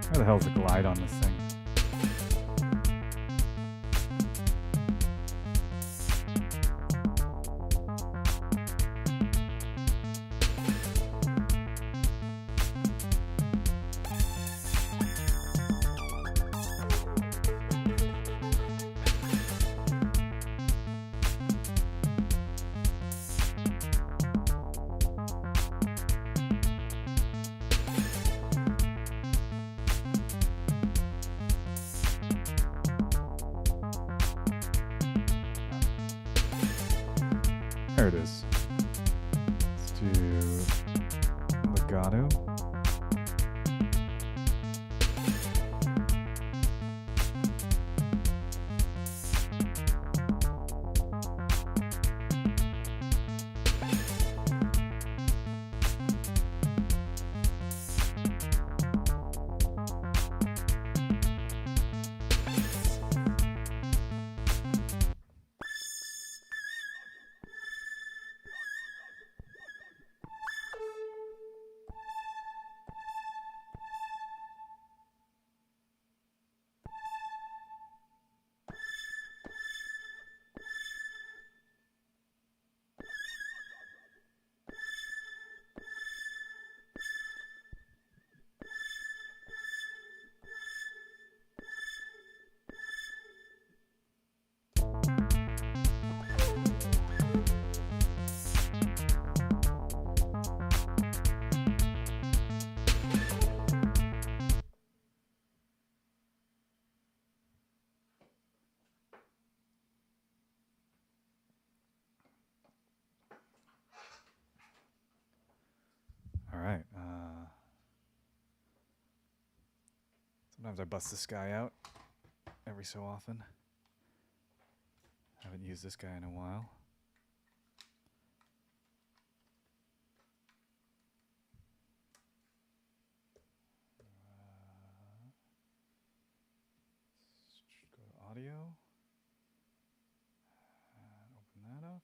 Where the hell's the glide on this thing? There it is. Let's do legato. All right. Sometimes I bust this guy out every so often. Haven't used this guy in a while. Go to audio. Open that up.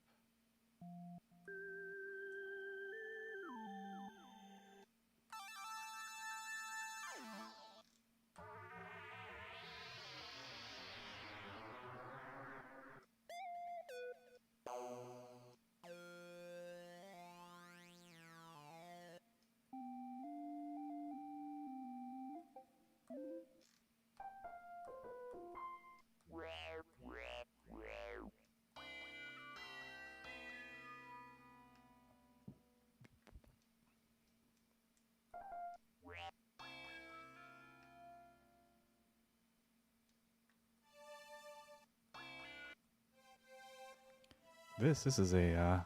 This is a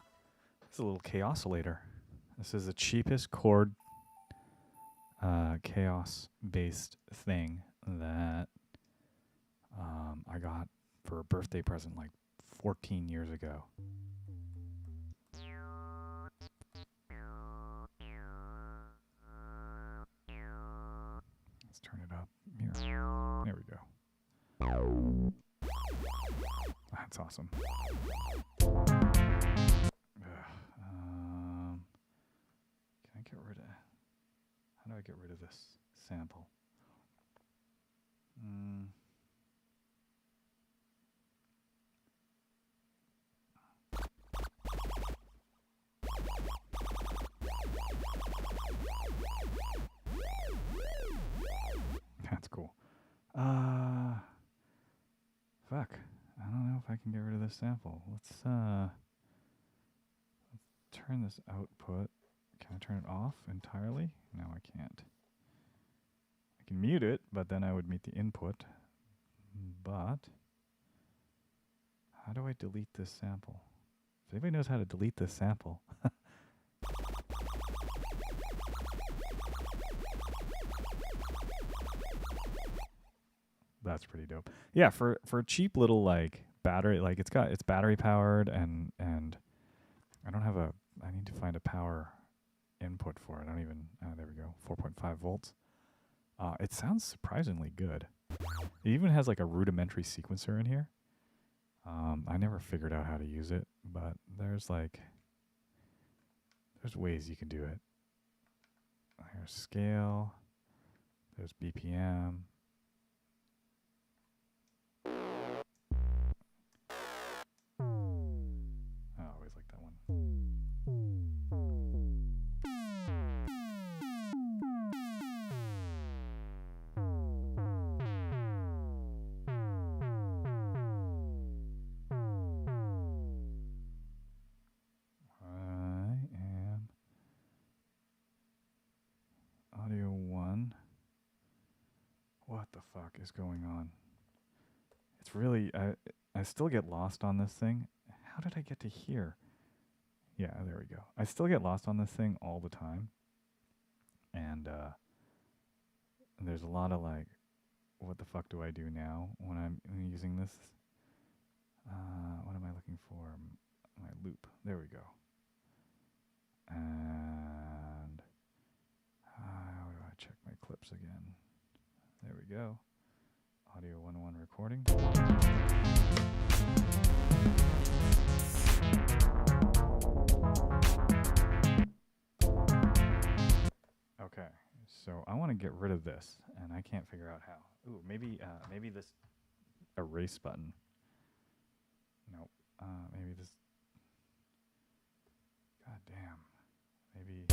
little K oscillator. This is the cheapest chord chaos based thing that I got for a birthday present like 14 years ago. Let's turn it up here. There we go. That's awesome. Can I get rid of... How do I get rid of this sample? That's cool. Fuck. I don't know if I can get rid of this sample. Let's turn this output. Can I turn it off entirely? No, I can't. I can mute it, but then I would mute the input. but how do I delete this sample? If anybody knows how to delete this sample. That's pretty dope. Yeah, for a cheap little like battery, like it's battery powered and I don't have I need to find a power input for it. I don't even there we go. 4.5 volts. It sounds surprisingly good. It even has like a rudimentary sequencer in here. I never figured out how to use it, but there's ways you can do it. There's scale. There's BPM. I always like that one. I am audio 1. What the fuck is going on? It's really, I still get lost on this thing. How did I get to here? Yeah, there we go. I still get lost on this thing all the time. And there's a lot of like, what the fuck do I do now when I'm using this? What am I looking for? My loop. There we go. And how do I check my clips again? There we go. Audio 1-1 recording. Okay, so I want to get rid of this, and I can't figure out how. Ooh, maybe this erase button. Nope. Maybe this. God damn. Maybe.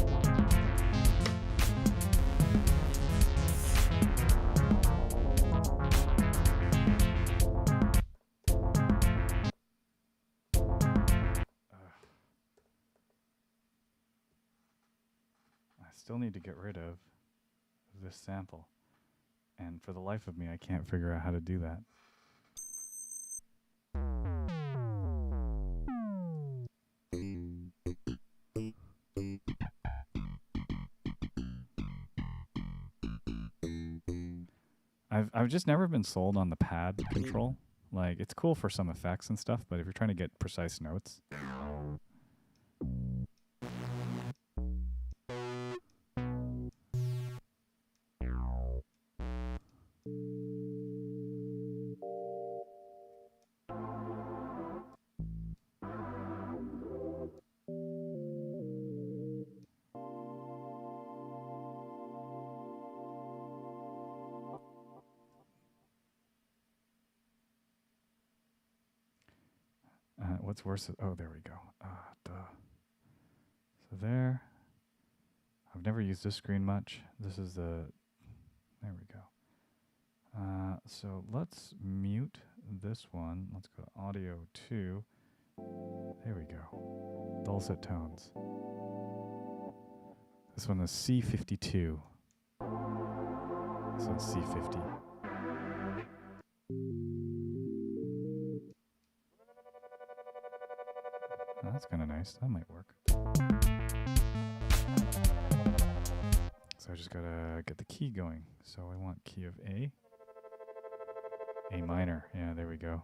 I still need to get rid of this sample. And for the life of me, I can't figure out how to do that. I've just never been sold on the pad control. Like, it's cool for some effects and stuff, but if you're trying to get precise notes. What's worse? Oh, there we go. Duh. So there. I've never used this screen much. This is the. There we go. So let's mute this one. Let's go to audio 2. There we go. Dulcet tones. This one is C52. This one's C50. That's kind of nice. That might work. So I just gotta get the key going. So I want key of A. A minor. Yeah, there we go.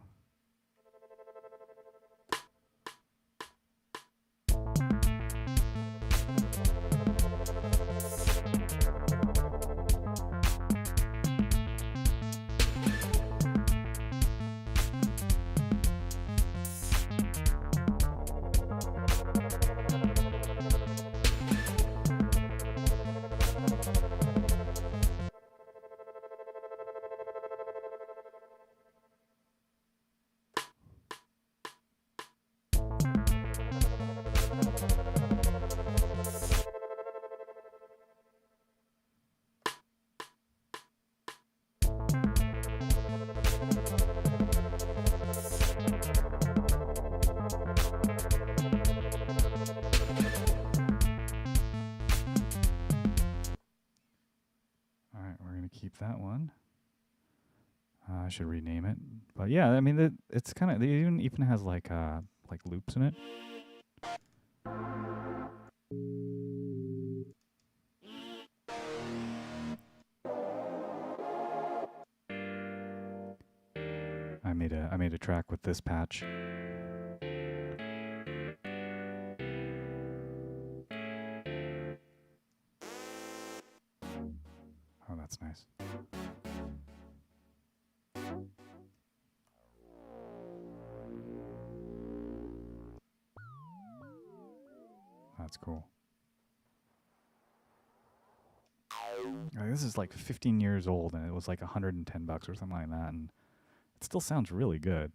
That one. I should rename it. But yeah, I mean, it's kind of, it even has like loops in it. I made a track with this patch. Oh, that's nice. That's cool. This is like 15 years old, and it was like $110 or something like that, and it still sounds really good.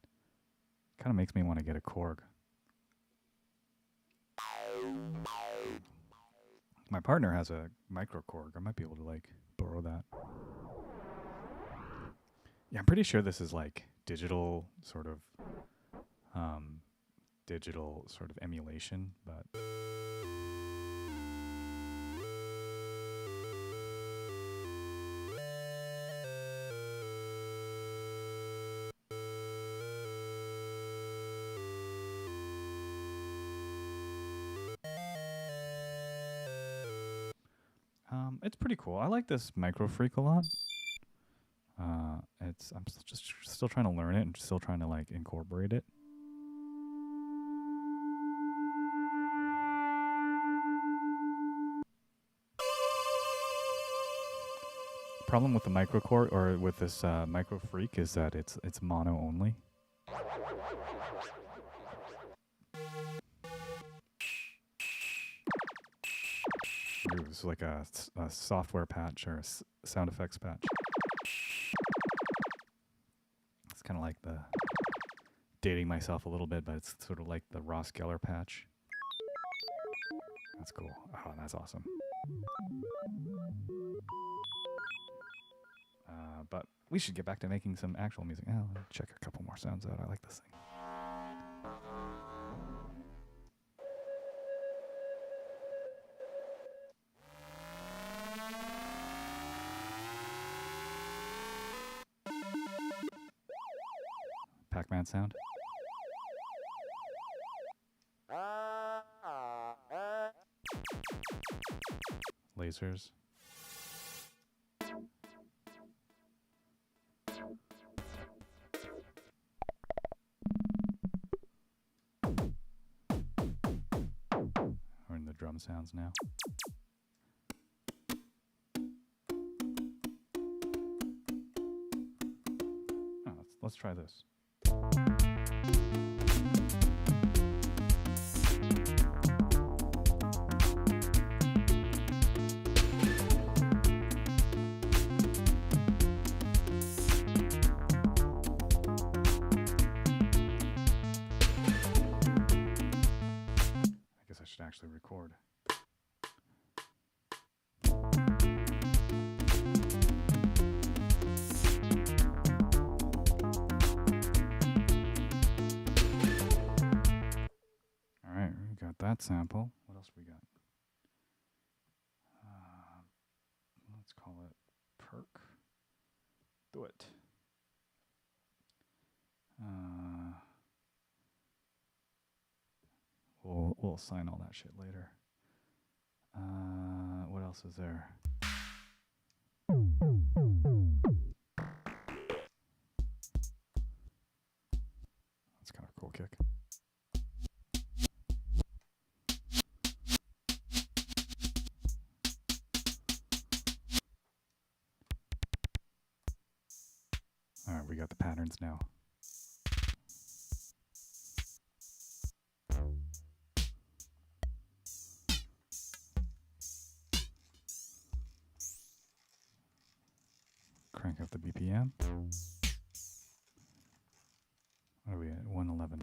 Kind of makes me want to get a Korg. My partner has a micro Korg. I might be able to like borrow that. Yeah, I'm pretty sure this is like digital sort of emulation, but it's pretty cool. I like this Micro Freak a lot. I'm just still trying to learn it and still trying to like incorporate it. Problem with the Micro Core or with this Micro Freak is that it's mono only. Ooh, it's like a software patch or a sound effects patch. It's kind of like the dating myself a little bit, but it's sort of like the Ross Geller patch. That's cool. Oh, that's awesome. But we should get back to making some actual music. Oh, let me check a couple more sounds out. I like this thing. Pac-Man sound. Lasers. We're in the drum sounds now. Oh, let's try this. I guess I should actually record. Alright, we got that sample. What else we got? Let's call it perk. Do it. We'll assign all that shit later. What else is there? That's kind of a cool kick. All right, we got the patterns now. Crank up the BPM. What are we at? 111.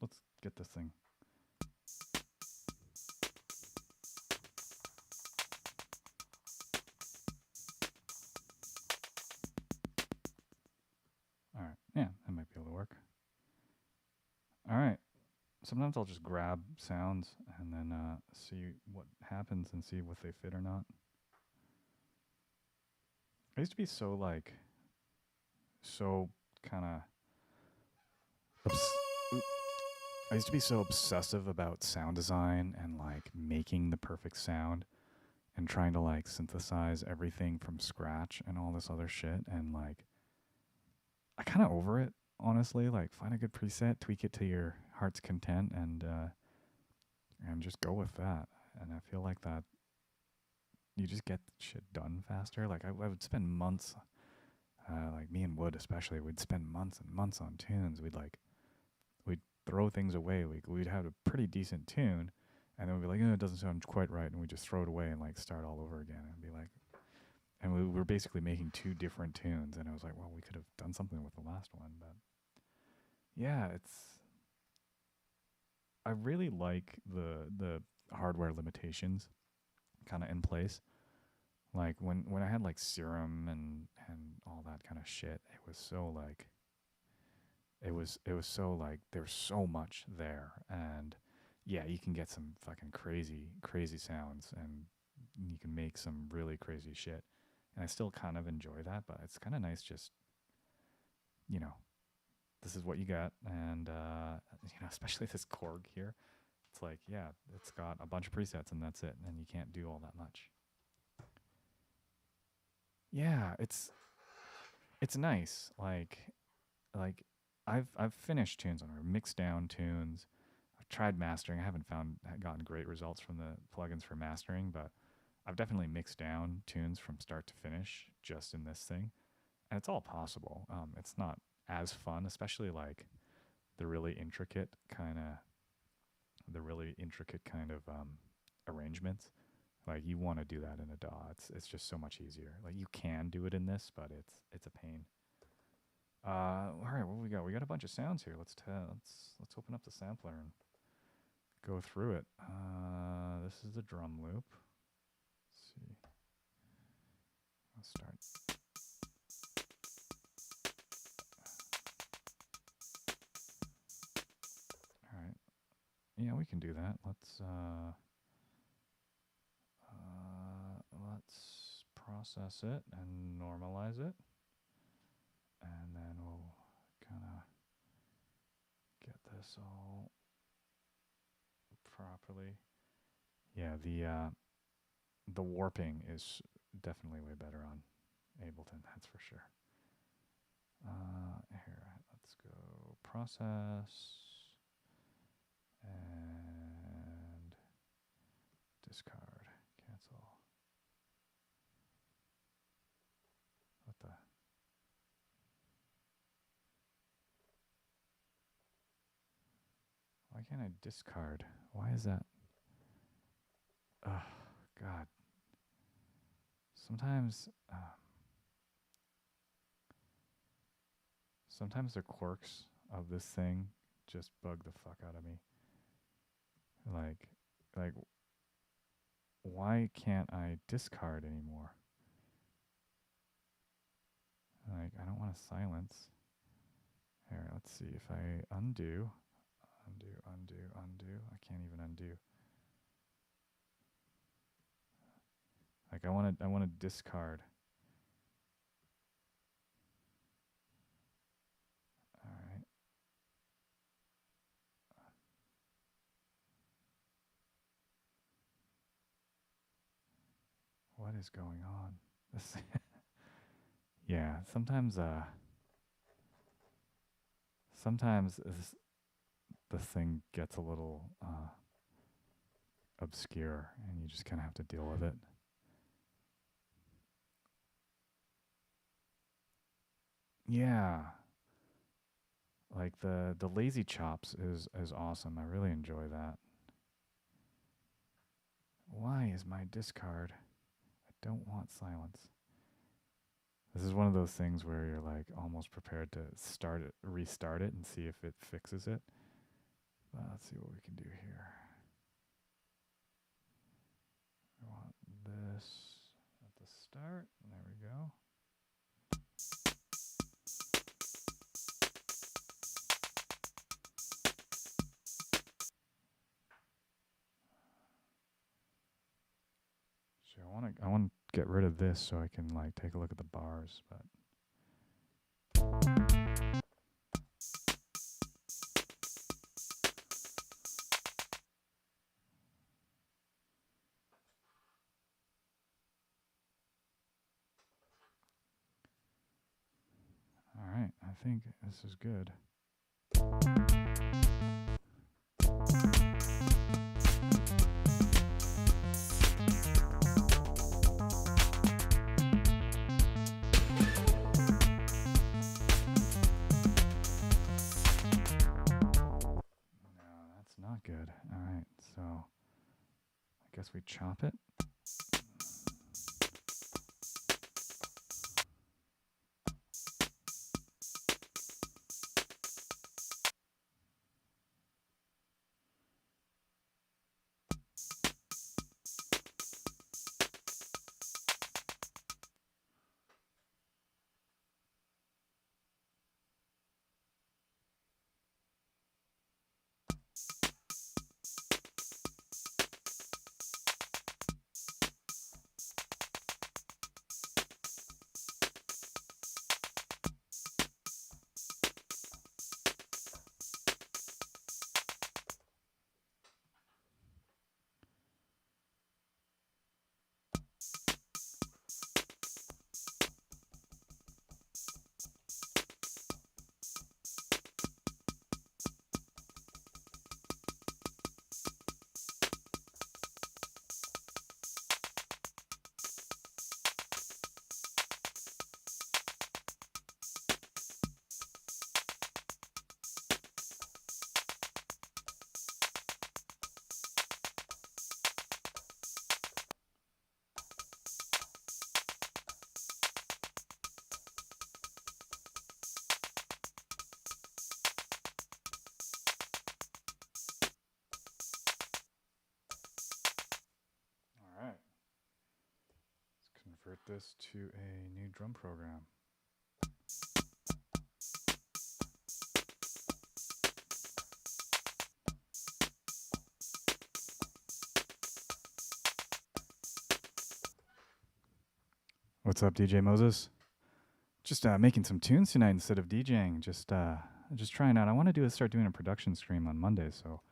Let's get this thing sometimes I'll just grab sounds and then see what happens and see if they fit or not. I used to be so like, so kind of. I used to be so obsessive about sound design and like making the perfect sound and trying to like synthesize everything from scratch and all this other shit. And like, I kind of over it, honestly. Like, find a good preset, tweak it to your heart's content, and just go with that. And I feel like that you just get shit done faster. Like, I would spend months, like me and Wood especially, would spend months and months on tunes. We'd throw things away. We'd have a pretty decent tune, and then we'd be like, oh, it doesn't sound quite right, and we just throw it away and like start all over again and be like, and we were basically making two different tunes, and I was like, well, we could have done something with the last one, but yeah, I really like the hardware limitations kind of in place. Like when I had like Serum and all that kind of shit, it was so like it was so like there's so much there, and yeah, you can get some fucking crazy sounds, and you can make some really crazy shit. And I still kind of enjoy that, but it's kind of nice just, you know, this is what you got, and especially this Korg here. It's like, yeah, it's got a bunch of presets and that's it, and you can't do all that much. Yeah, it's nice. Like I've finished tunes on or mixed down tunes. I've tried mastering. I haven't gotten great results from the plugins for mastering, but I've definitely mixed down tunes from start to finish just in this thing, and it's all possible. It's not as fun, especially like the really intricate kind of arrangements. Like you want to do that in a DAW. It's just so much easier. Like you can do it in this, but it's a pain. All right, what do we got? We got a bunch of sounds here. Let's open up the sampler and go through it. This is the drum loop. Let's see. Let's start. All right. Yeah, we can do that. Let's process it and normalize it, and then we'll kind of get this all properly. Yeah, the warping is definitely way better on Ableton, that's for sure. Here, let's go process and discard, cancel. What the? Why can't I discard? Why is that? Oh, God. Sometimes the quirks of this thing just bug the fuck out of me. Like, why can't I discard anymore? Like, I don't want to silence. Here, let's see if I undo. I can't even undo. Like, I want to discard. All right. What is going on? This yeah, sometimes the thing gets a little obscure, and you just kind of have to deal with it. Yeah, like the lazy chops is awesome. I really enjoy that. Why is my discard? I don't want silence. This is one of those things where you're like almost prepared to restart it, and see if it fixes it. Let's see what we can do here. We want this at the start. There we go. want to get rid of this so I can like take a look at the bars, but all right, I think this is good. Not good. All right, so I guess we chop it. All right. Let's convert this to a new drum program. What's up, DJ Moses? Just making some tunes tonight instead of DJing. Just trying out. I want to start doing a production stream on Monday, so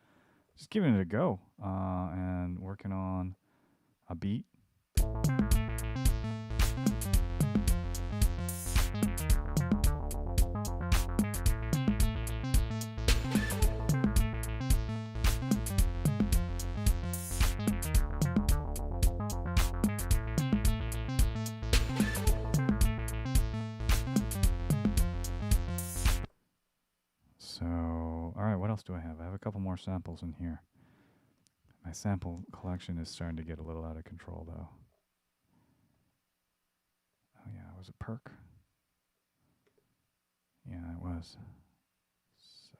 just giving it a go and working on a beat. Else do I have? I have a couple more samples in here. My sample collection is starting to get a little out of control, though. Oh yeah, was it Perk? Yeah, it was. So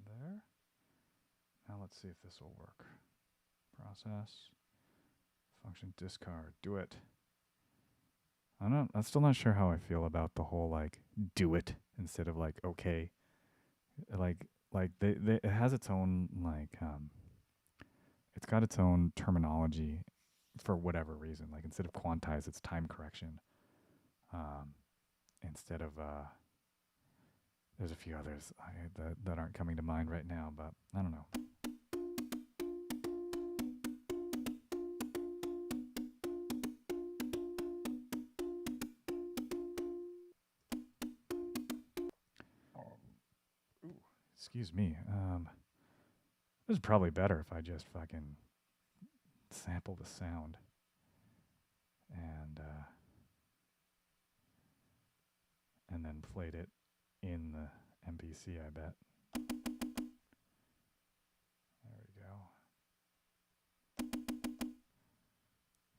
there. Now let's see if this will work. Process. Function discard. Do it. I'm still not sure how I feel about the whole like do it instead of like okay. Like it has its own like it's got its own terminology for whatever reason. Like instead of quantize, it's time correction. Instead of there's a few others that aren't coming to mind right now, but I don't know. Excuse me. This is probably better if I just fucking sample the sound and then played it in the MPC, I bet. There we go.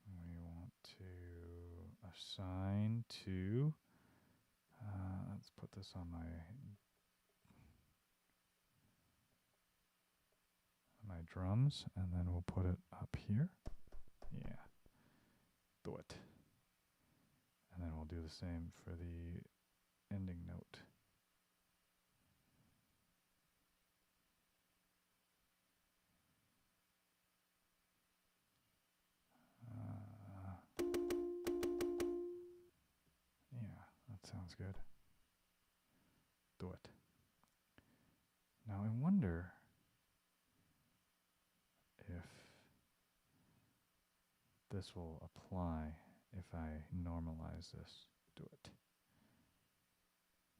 We want to assign to, let's put this on my drums, and then we'll put it up here. Yeah. Do it. And then we'll do the same for the ending note. good. Do it. Now I wonder if this will apply if I normalize this. Do it.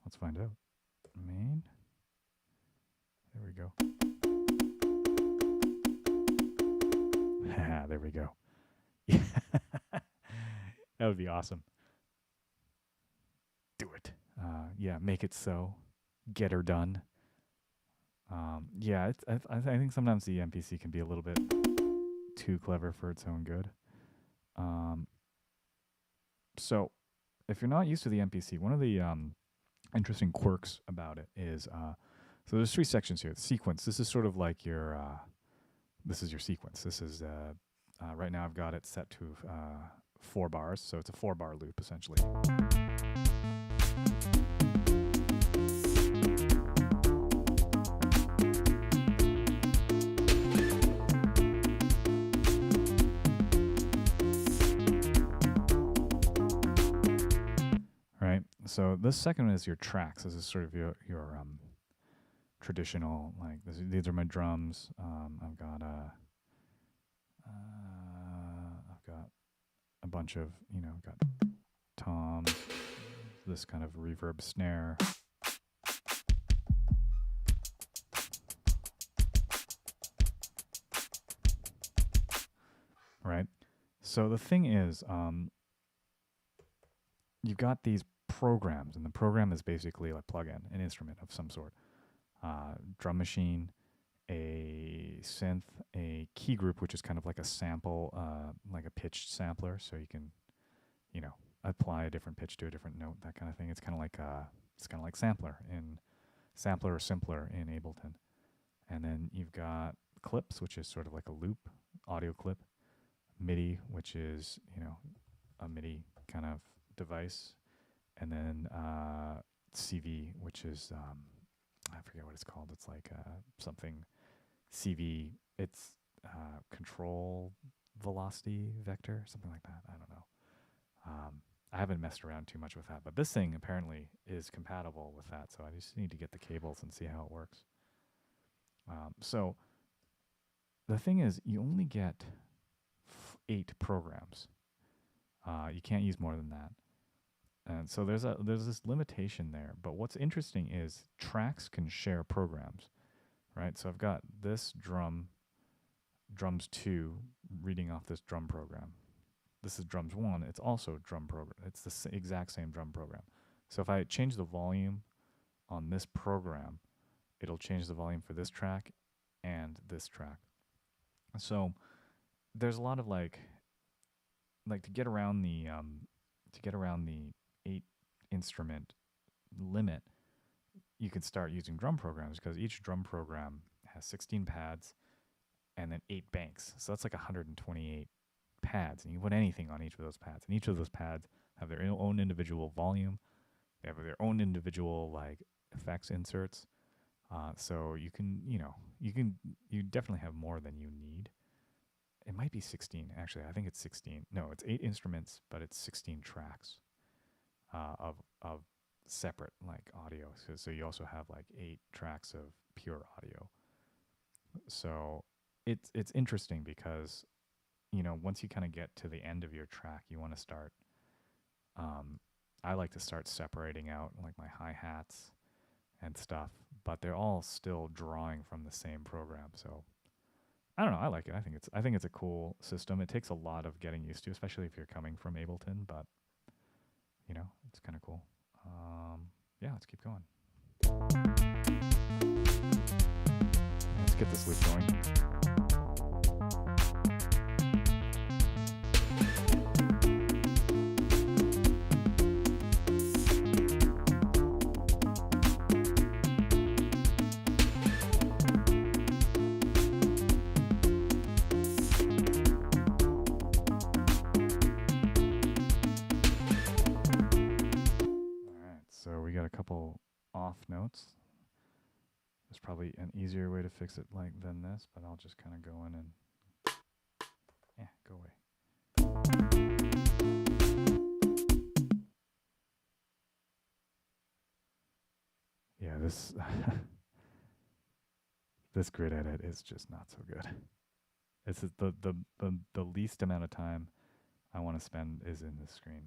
Let's find out. Main. There we go. There we go. That would be awesome. Do it. Yeah, make it so. Get her done. Yeah, I think sometimes the MPC can be a little bit too clever for its own good. So, if you're not used to the MPC, one of the interesting quirks about it is, so there's 3 sections here. The sequence. This is sort of like your, this is your sequence. This is, right now I've got it set to 4 bars, so it's a 4-bar loop essentially. Right. So this second one is your tracks. This is sort of your traditional, like these are my drums. I've got a bunch of, got toms, this kind of reverb snare. Right. So the thing is, you've got these programs, and the program is basically a plugin, an instrument of some sort. Drum machine, a synth, a key group, which is kind of like a sample, like a pitched sampler, so you can, apply a different pitch to a different note, that kind of thing. It's kind of like sampler or simpler in Ableton. And then you've got clips, which is sort of like a loop, audio clip, MIDI, which is a MIDI kind of device, and then CV, which is I forget what it's called. It's like something CV. It's control velocity vector, something like that. I don't know. I haven't messed around too much with that, but this thing apparently is compatible with that. So I just need to get the cables and see how it works. So the thing is, you only get 8 programs. You can't use more than that. And so there's this limitation there. But what's interesting is tracks can share programs, right? So I've got this drums 2, reading off this drum program. This is drums 1. It's also drum program. It's the exact same drum program. So if I change the volume on this program, it'll change the volume for this track and this track. So there's a lot of like to get around the 8 instrument limit, you can start using drum programs, because each drum program has 16 pads and then 8 banks. So that's like 128 pads, and you can put anything on each of those pads. And each of those pads have their own individual volume. They have their own individual like effects inserts. So you definitely have more than you need. It might be 16, actually. I think it's 16. No, it's 8 instruments, but it's 16 tracks of separate like audio. So you also have like 8 tracks of pure audio. So it's interesting because, once you kind of get to the end of your track, you want to start. I like to start separating out like my hi-hats and stuff, but they're all still drawing from the same program. So I don't know. I like it. I think it's a cool system. It takes a lot of getting used to, especially if you're coming from Ableton, but it's kind of cool. Yeah, let's keep going. Let's get this loop going. Off notes. There's probably an easier way to fix it than this, but I'll just kind of go in and go away. this this grid edit is just not so good. It's the least amount of time I want to spend is in this screen.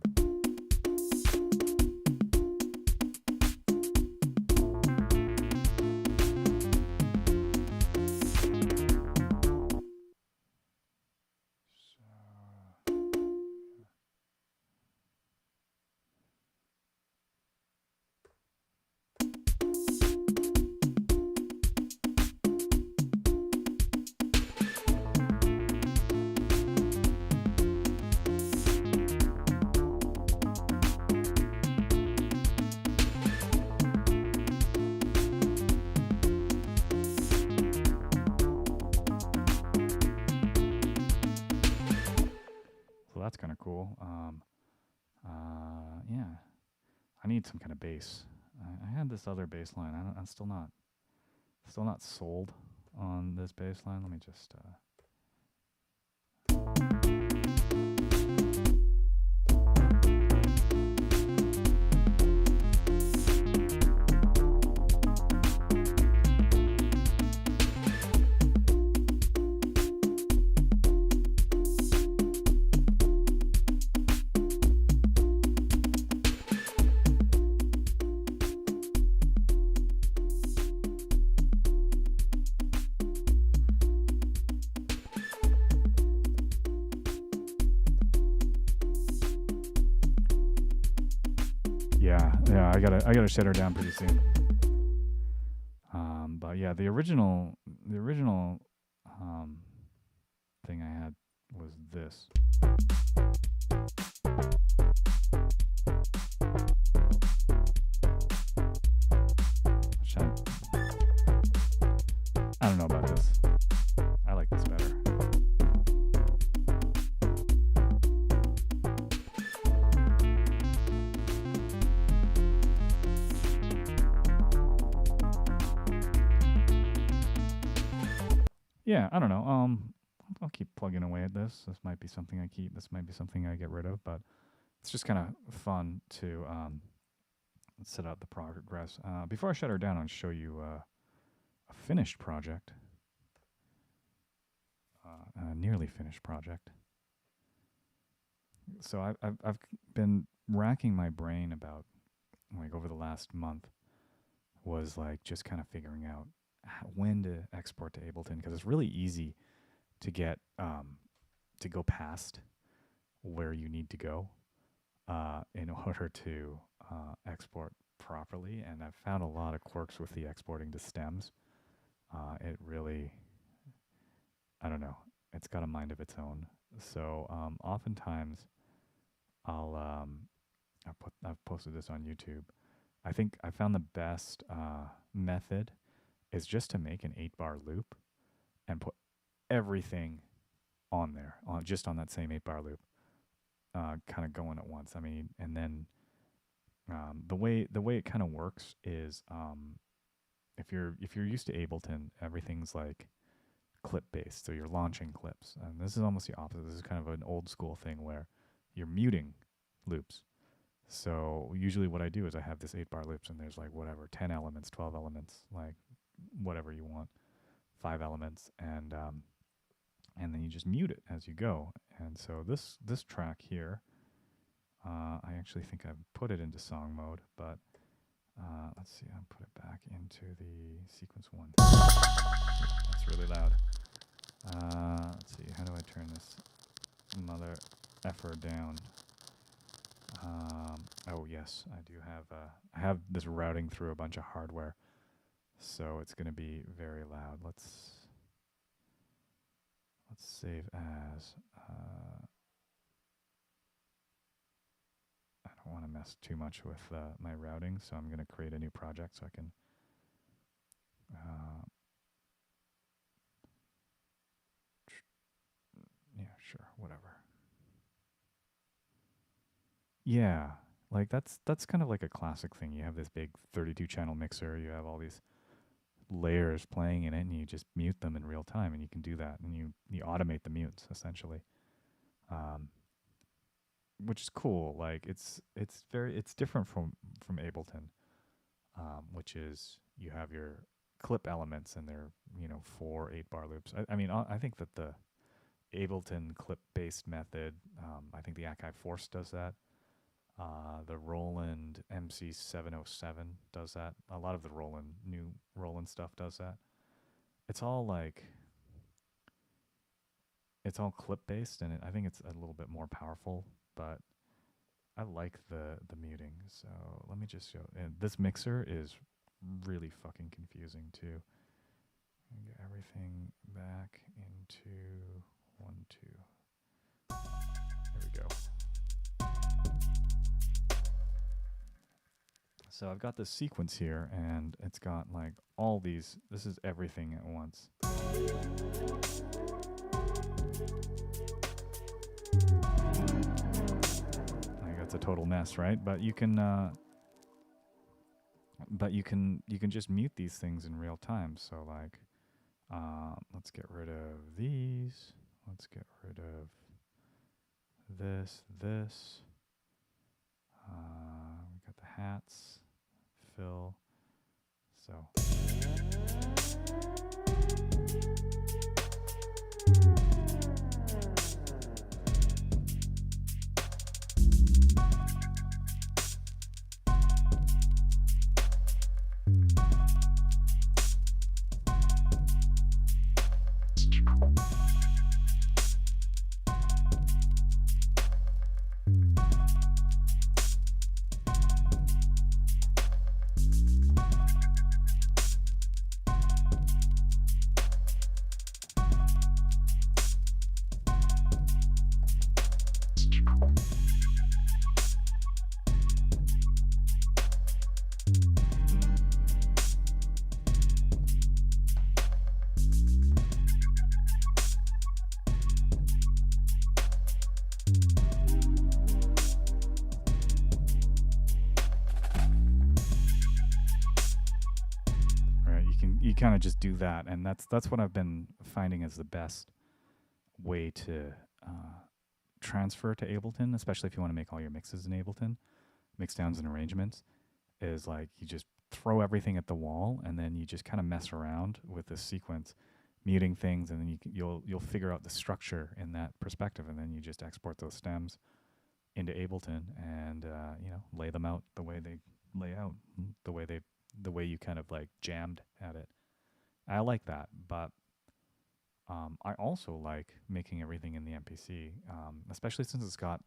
So that's kind of cool. Yeah, I need some kind of bass. I had this other bass line. I'm still not sold on this bass line. Let me just. Yeah, I gotta shut her down pretty soon. But yeah, the original thing I had was this. I don't know about this. I like this better. Yeah, I don't know. I'll keep plugging away at this. This might be something I keep. This might be something I get rid of. But it's just kind of fun to set out the progress. Before I shut her down, I'll show you a finished project, a nearly finished project. So I've been racking my brain about, like, over the last month, was like just kind of figuring out when to export to Ableton, because it's really easy to get to go past where you need to go in order to export properly. And I've found a lot of quirks with the exporting to stems. It really, I don't know, it's got a mind of its own. So oftentimes I've posted this on YouTube. I think I found the best method is just to make an 8-bar loop and put everything on there, just on that same 8-bar loop, kind of going at once. I mean, and then the way it kind of works is if you're used to Ableton, everything's like clip based, so you're launching clips, and this is almost the opposite. This is kind of an old school thing where you're muting loops. So usually what I do is I have this 8-bar loops, and there's like whatever, 10 elements, 12 elements, like whatever you want, 5 elements, and then you just mute it as you go. And so this track here, I actually think I've put it into song mode, but let's see, I'll put it back into the sequence 1. That's really loud. Let's see, how do I turn this mother effer down? Oh yes, I do have. I have this routing through a bunch of hardware, so it's going to be very loud. Let's save as. I don't want to mess too much with my routing, so I'm going to create a new project so I can. Yeah, sure, whatever. Yeah, like that's kind of like a classic thing. You have this big 32-channel mixer, you have all these layers playing in it, and you just mute them in real time, and you can do that, and you automate the mutes essentially, which is cool. Like it's different from Ableton, which is you have your clip elements, and they're 4 8-bar loops. I mean, I think that the Ableton clip-based method, I think the Akai Force does that. The Roland MC707 does that. A lot of the new Roland stuff does that. It's all it's all clip-based, and I think it's a little bit more powerful, but I like the muting. So let me just show. And this mixer is really fucking confusing too. Get everything back into 1 2. There we go. So I've got this sequence here, and it's got like all these. This is everything at once. Like that's a total mess, right? But you can just mute these things in real time. So like, let's get rid of these. Let's get rid of this. We got the hats. Fill. So. You kind of just do that, and that's what I've been finding as the best way to transfer to Ableton, especially if you want to make all your mixes in Ableton, mix downs and arrangements, is like you just throw everything at the wall, and then you just kind of mess around with this sequence, muting things, and then you'll figure out the structure in that perspective, and then you just export those stems into Ableton, and lay them out the way they lay out, the way you kind of like jammed at it. I like that, but I also like making everything in the MPC, especially since it's got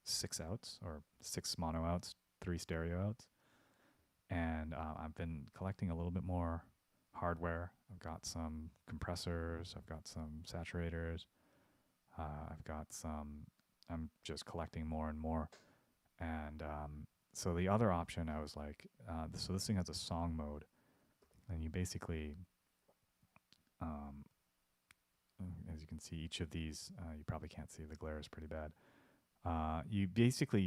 6 outs or 6 mono outs, 3 stereo outs, and I've been collecting a little bit more hardware. I've got some compressors, I've got some saturators, I'm just collecting more and more, and so the other option I was like, so this thing has a song mode, and you basically, as you can see, each of these, you probably can't see, the glare is pretty bad. You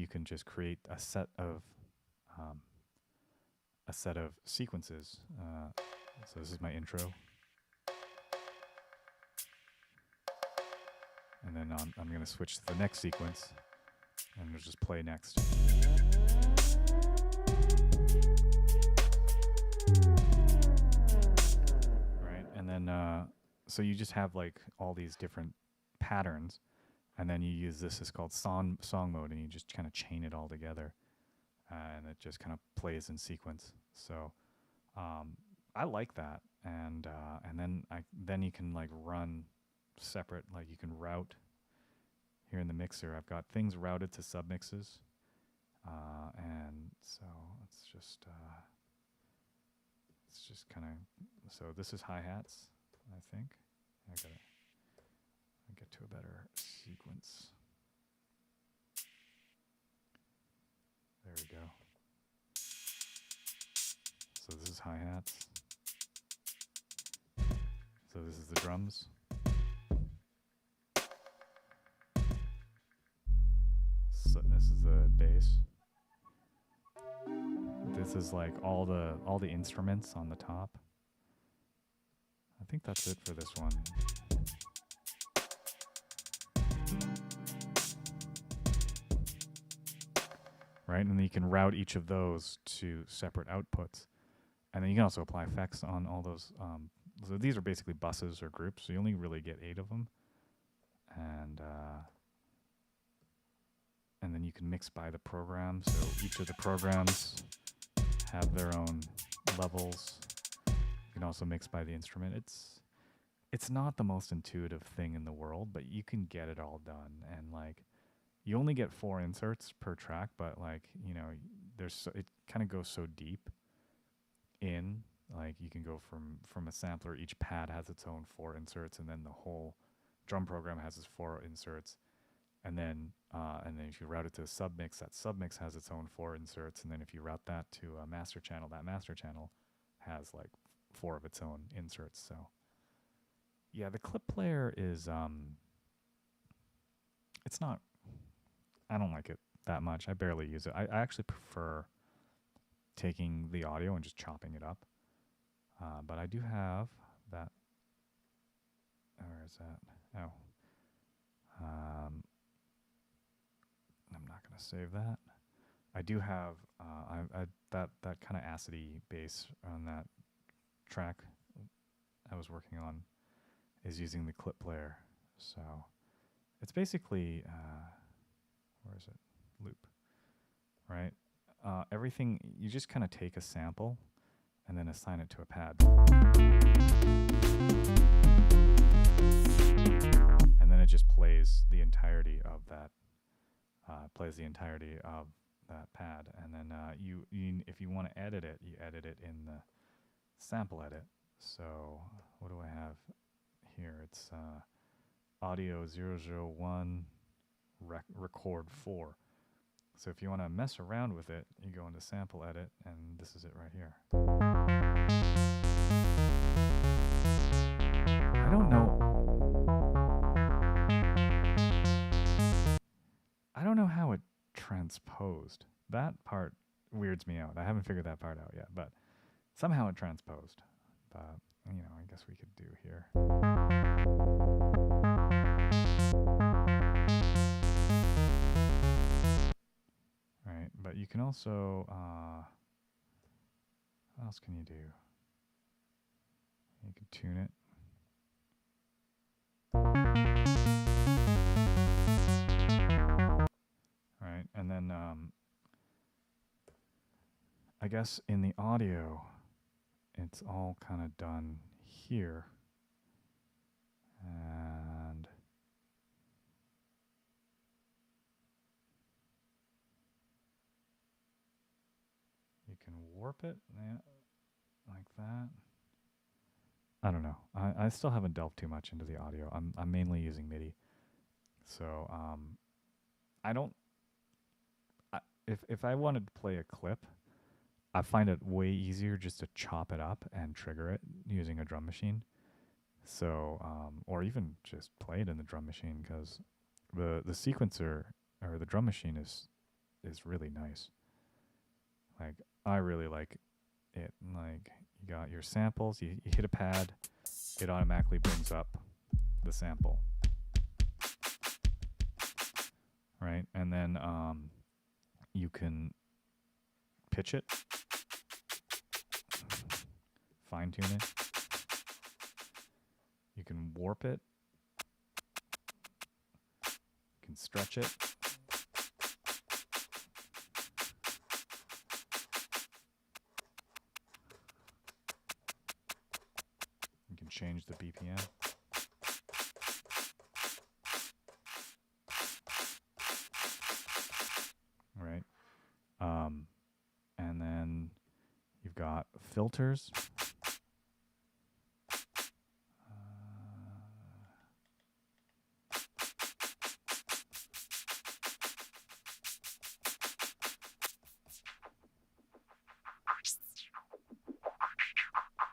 can just create a set of sequences. So this is my intro, and then I'm going to switch to the next sequence, and it'll just play next. Right, and then so you just have like all these different patterns, and then you use this. It's called song mode, and you just kind of chain it all together, and it just kind of plays in sequence. So I like that, and then you can like run separate, like you can route here in the mixer. I've got things routed to submixes, and so it's just kind of, so this is hi-hats, I think. I gotta get to a better sequence. There we go. So this is hi-hats. So this is the drums. So this is the bass. This is like all the instruments on the top. I think that's it for this one. Right, and then you can route each of those to separate outputs. And then you can also apply effects on all those. So these are basically buses or groups, so you only really get 8 of them. And then you can mix by the program. So each of the programs have their own levels. You can also mix by the instrument. It's not the most intuitive thing in the world, but you can get it all done. And like, you only get 4 inserts per track, but like, you know, it kind of goes so deep in. Like, you can go from a sampler. Each pad has its own 4 inserts, and then the whole drum program has its 4 inserts. And then if you route it to a submix, that submix has its own 4 inserts. And then if you route that to a master channel, that master channel has like 4 of its own inserts. So yeah, the clip player is it's not. I don't like it that much. I barely use it. I actually prefer taking the audio and just chopping it up. But I do have that. Where is that? Oh. I'm not going to save that. I do have that kind of acidy bass on that track I was working on is using the clip player. So it's basically, where is it? Loop, right? Everything, you just kind of take a sample and then assign it to a pad. And then it just plays the entirety of that. Pad, and then you if you want to edit it, you edit it in the sample edit. So what do I have here? It's audio 001 record 4. So if you want to mess around with it, you go into sample edit, and this is it right here. I don't know how it transposed. That part weirds me out. I haven't figured that part out yet, but somehow it transposed. But, you know, I guess we could do here. Right, but you can also, what else can you do? You can tune it. Right, and then I guess in the audio, it's all kind of done here. And you can warp it, yeah, like that. I don't know. I still haven't delved too much into the audio. I'm mainly using MIDI. So I don't. If I wanted to play a clip, I find it way easier just to chop it up and trigger it using a drum machine. So or even just play it in the drum machine, because the sequencer or the drum machine is really nice. Like, I really like it. Like, you got your samples, you hit a pad, it automatically brings up the sample. Right? And then you can pitch it, fine tune it. You can warp it. You can stretch it. You can change the BPM. Right. And then you've got filters.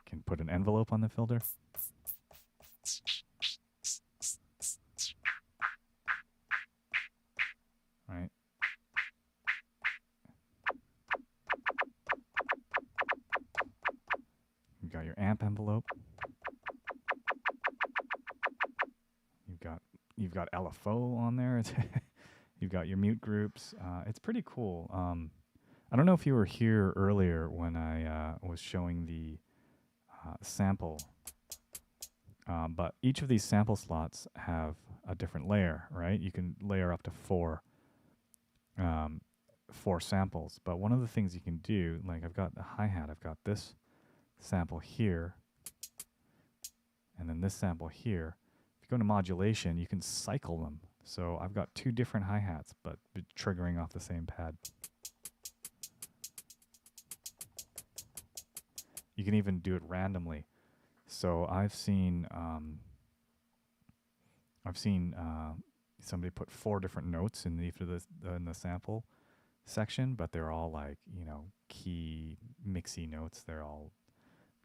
Can put an envelope on the filter. Right. You've got your amp envelope. You've got LFO on there. You've got your mute groups. It's pretty cool. I don't know if you were here earlier when I was showing the sample, but each of these sample slots have a different layer, right? You can layer up to um, 4 samples. But one of the things you can do, like I've got the hi-hat, I've got this sample here, and then this sample here. If you go to modulation, you can cycle them. So I've got 2 different hi-hats, but triggering off the same pad. You can even do it randomly. So I've seen somebody put 4 different notes in the sample section, but they're all like, you know, key mixy notes.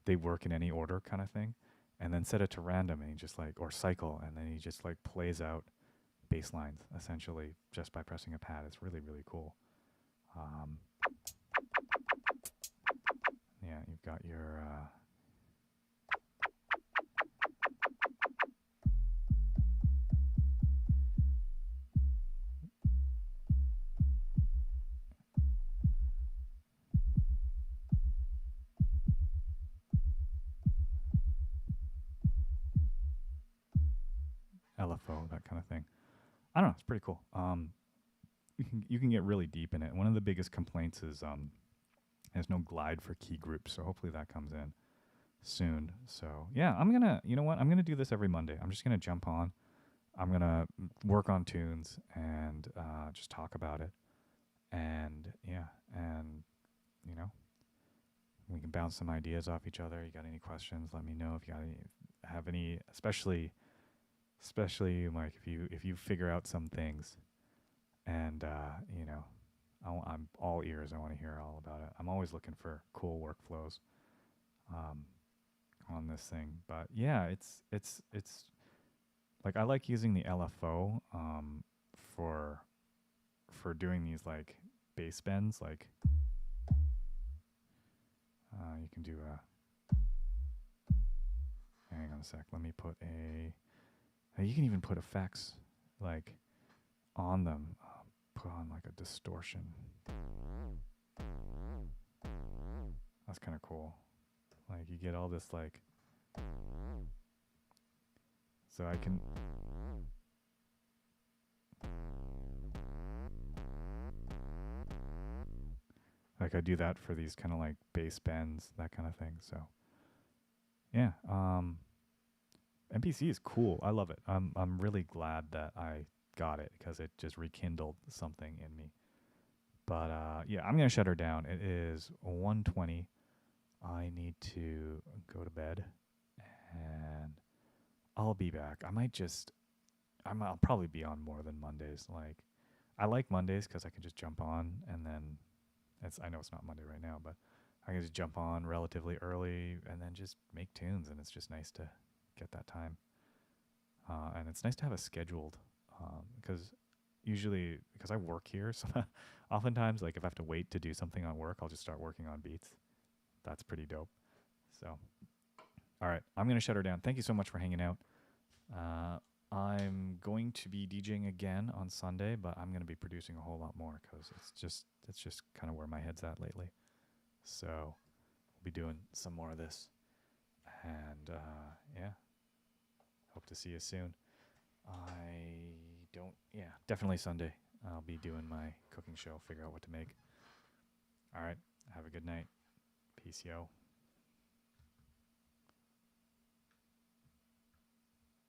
They work in any order kind of thing, and then set it to random, and he just like, or cycle, and then he just like plays out bass lines essentially just by pressing a pad. It's really, really cool. Yeah, you've got your LFO, that kind of thing. I don't know. It's pretty cool. You can get really deep in it. One of the biggest complaints is there's no glide for key groups, so hopefully that comes in soon. So yeah, you know what? I'm gonna do this every Monday. I'm just gonna jump on. I'm gonna work on tunes and just talk about it. And yeah, and you know, we can bounce some ideas off each other. You got any questions? Let me know if you have any, especially like if you figure out some things, and you know, I'm all ears. I want to hear all about it. I'm always looking for cool workflows on this thing. But yeah, it's like I like using the LFO for doing these like bass bends. Like you can do a. Hang on a sec. Let me put a. You can even put effects like on them. Put on like a distortion. That's kind of cool. Like you get all this like. So I can. Like I do that for these kind of like bass bends, that kind of thing. So yeah, MPC is cool. I love it. I'm really glad that I got it because it just rekindled something in me. But yeah, I'm gonna shut her down. It is 1:20. I need to go to bed, and I'll be back. I'll probably be on more than Mondays. Like, I like Mondays because I can just jump on, and then I know it's not Monday right now, but I can just jump on relatively early and then just make tunes, and it's just nice to get that time. And it's nice to have a scheduled, because usually, because I work here, so oftentimes, like if I have to wait to do something on work, I'll just start working on beats. That's pretty dope. So, all right, I'm going to shut her down. Thank you so much for hanging out. I'm going to be DJing again on Sunday, but I'm going to be producing a whole lot more because it's just kind of where my head's at lately. So we'll be doing some more of this, and yeah, hope to see you soon. Definitely Sunday. I'll be doing my cooking show, figure out what to make. All right, have a good night. Peace, yo.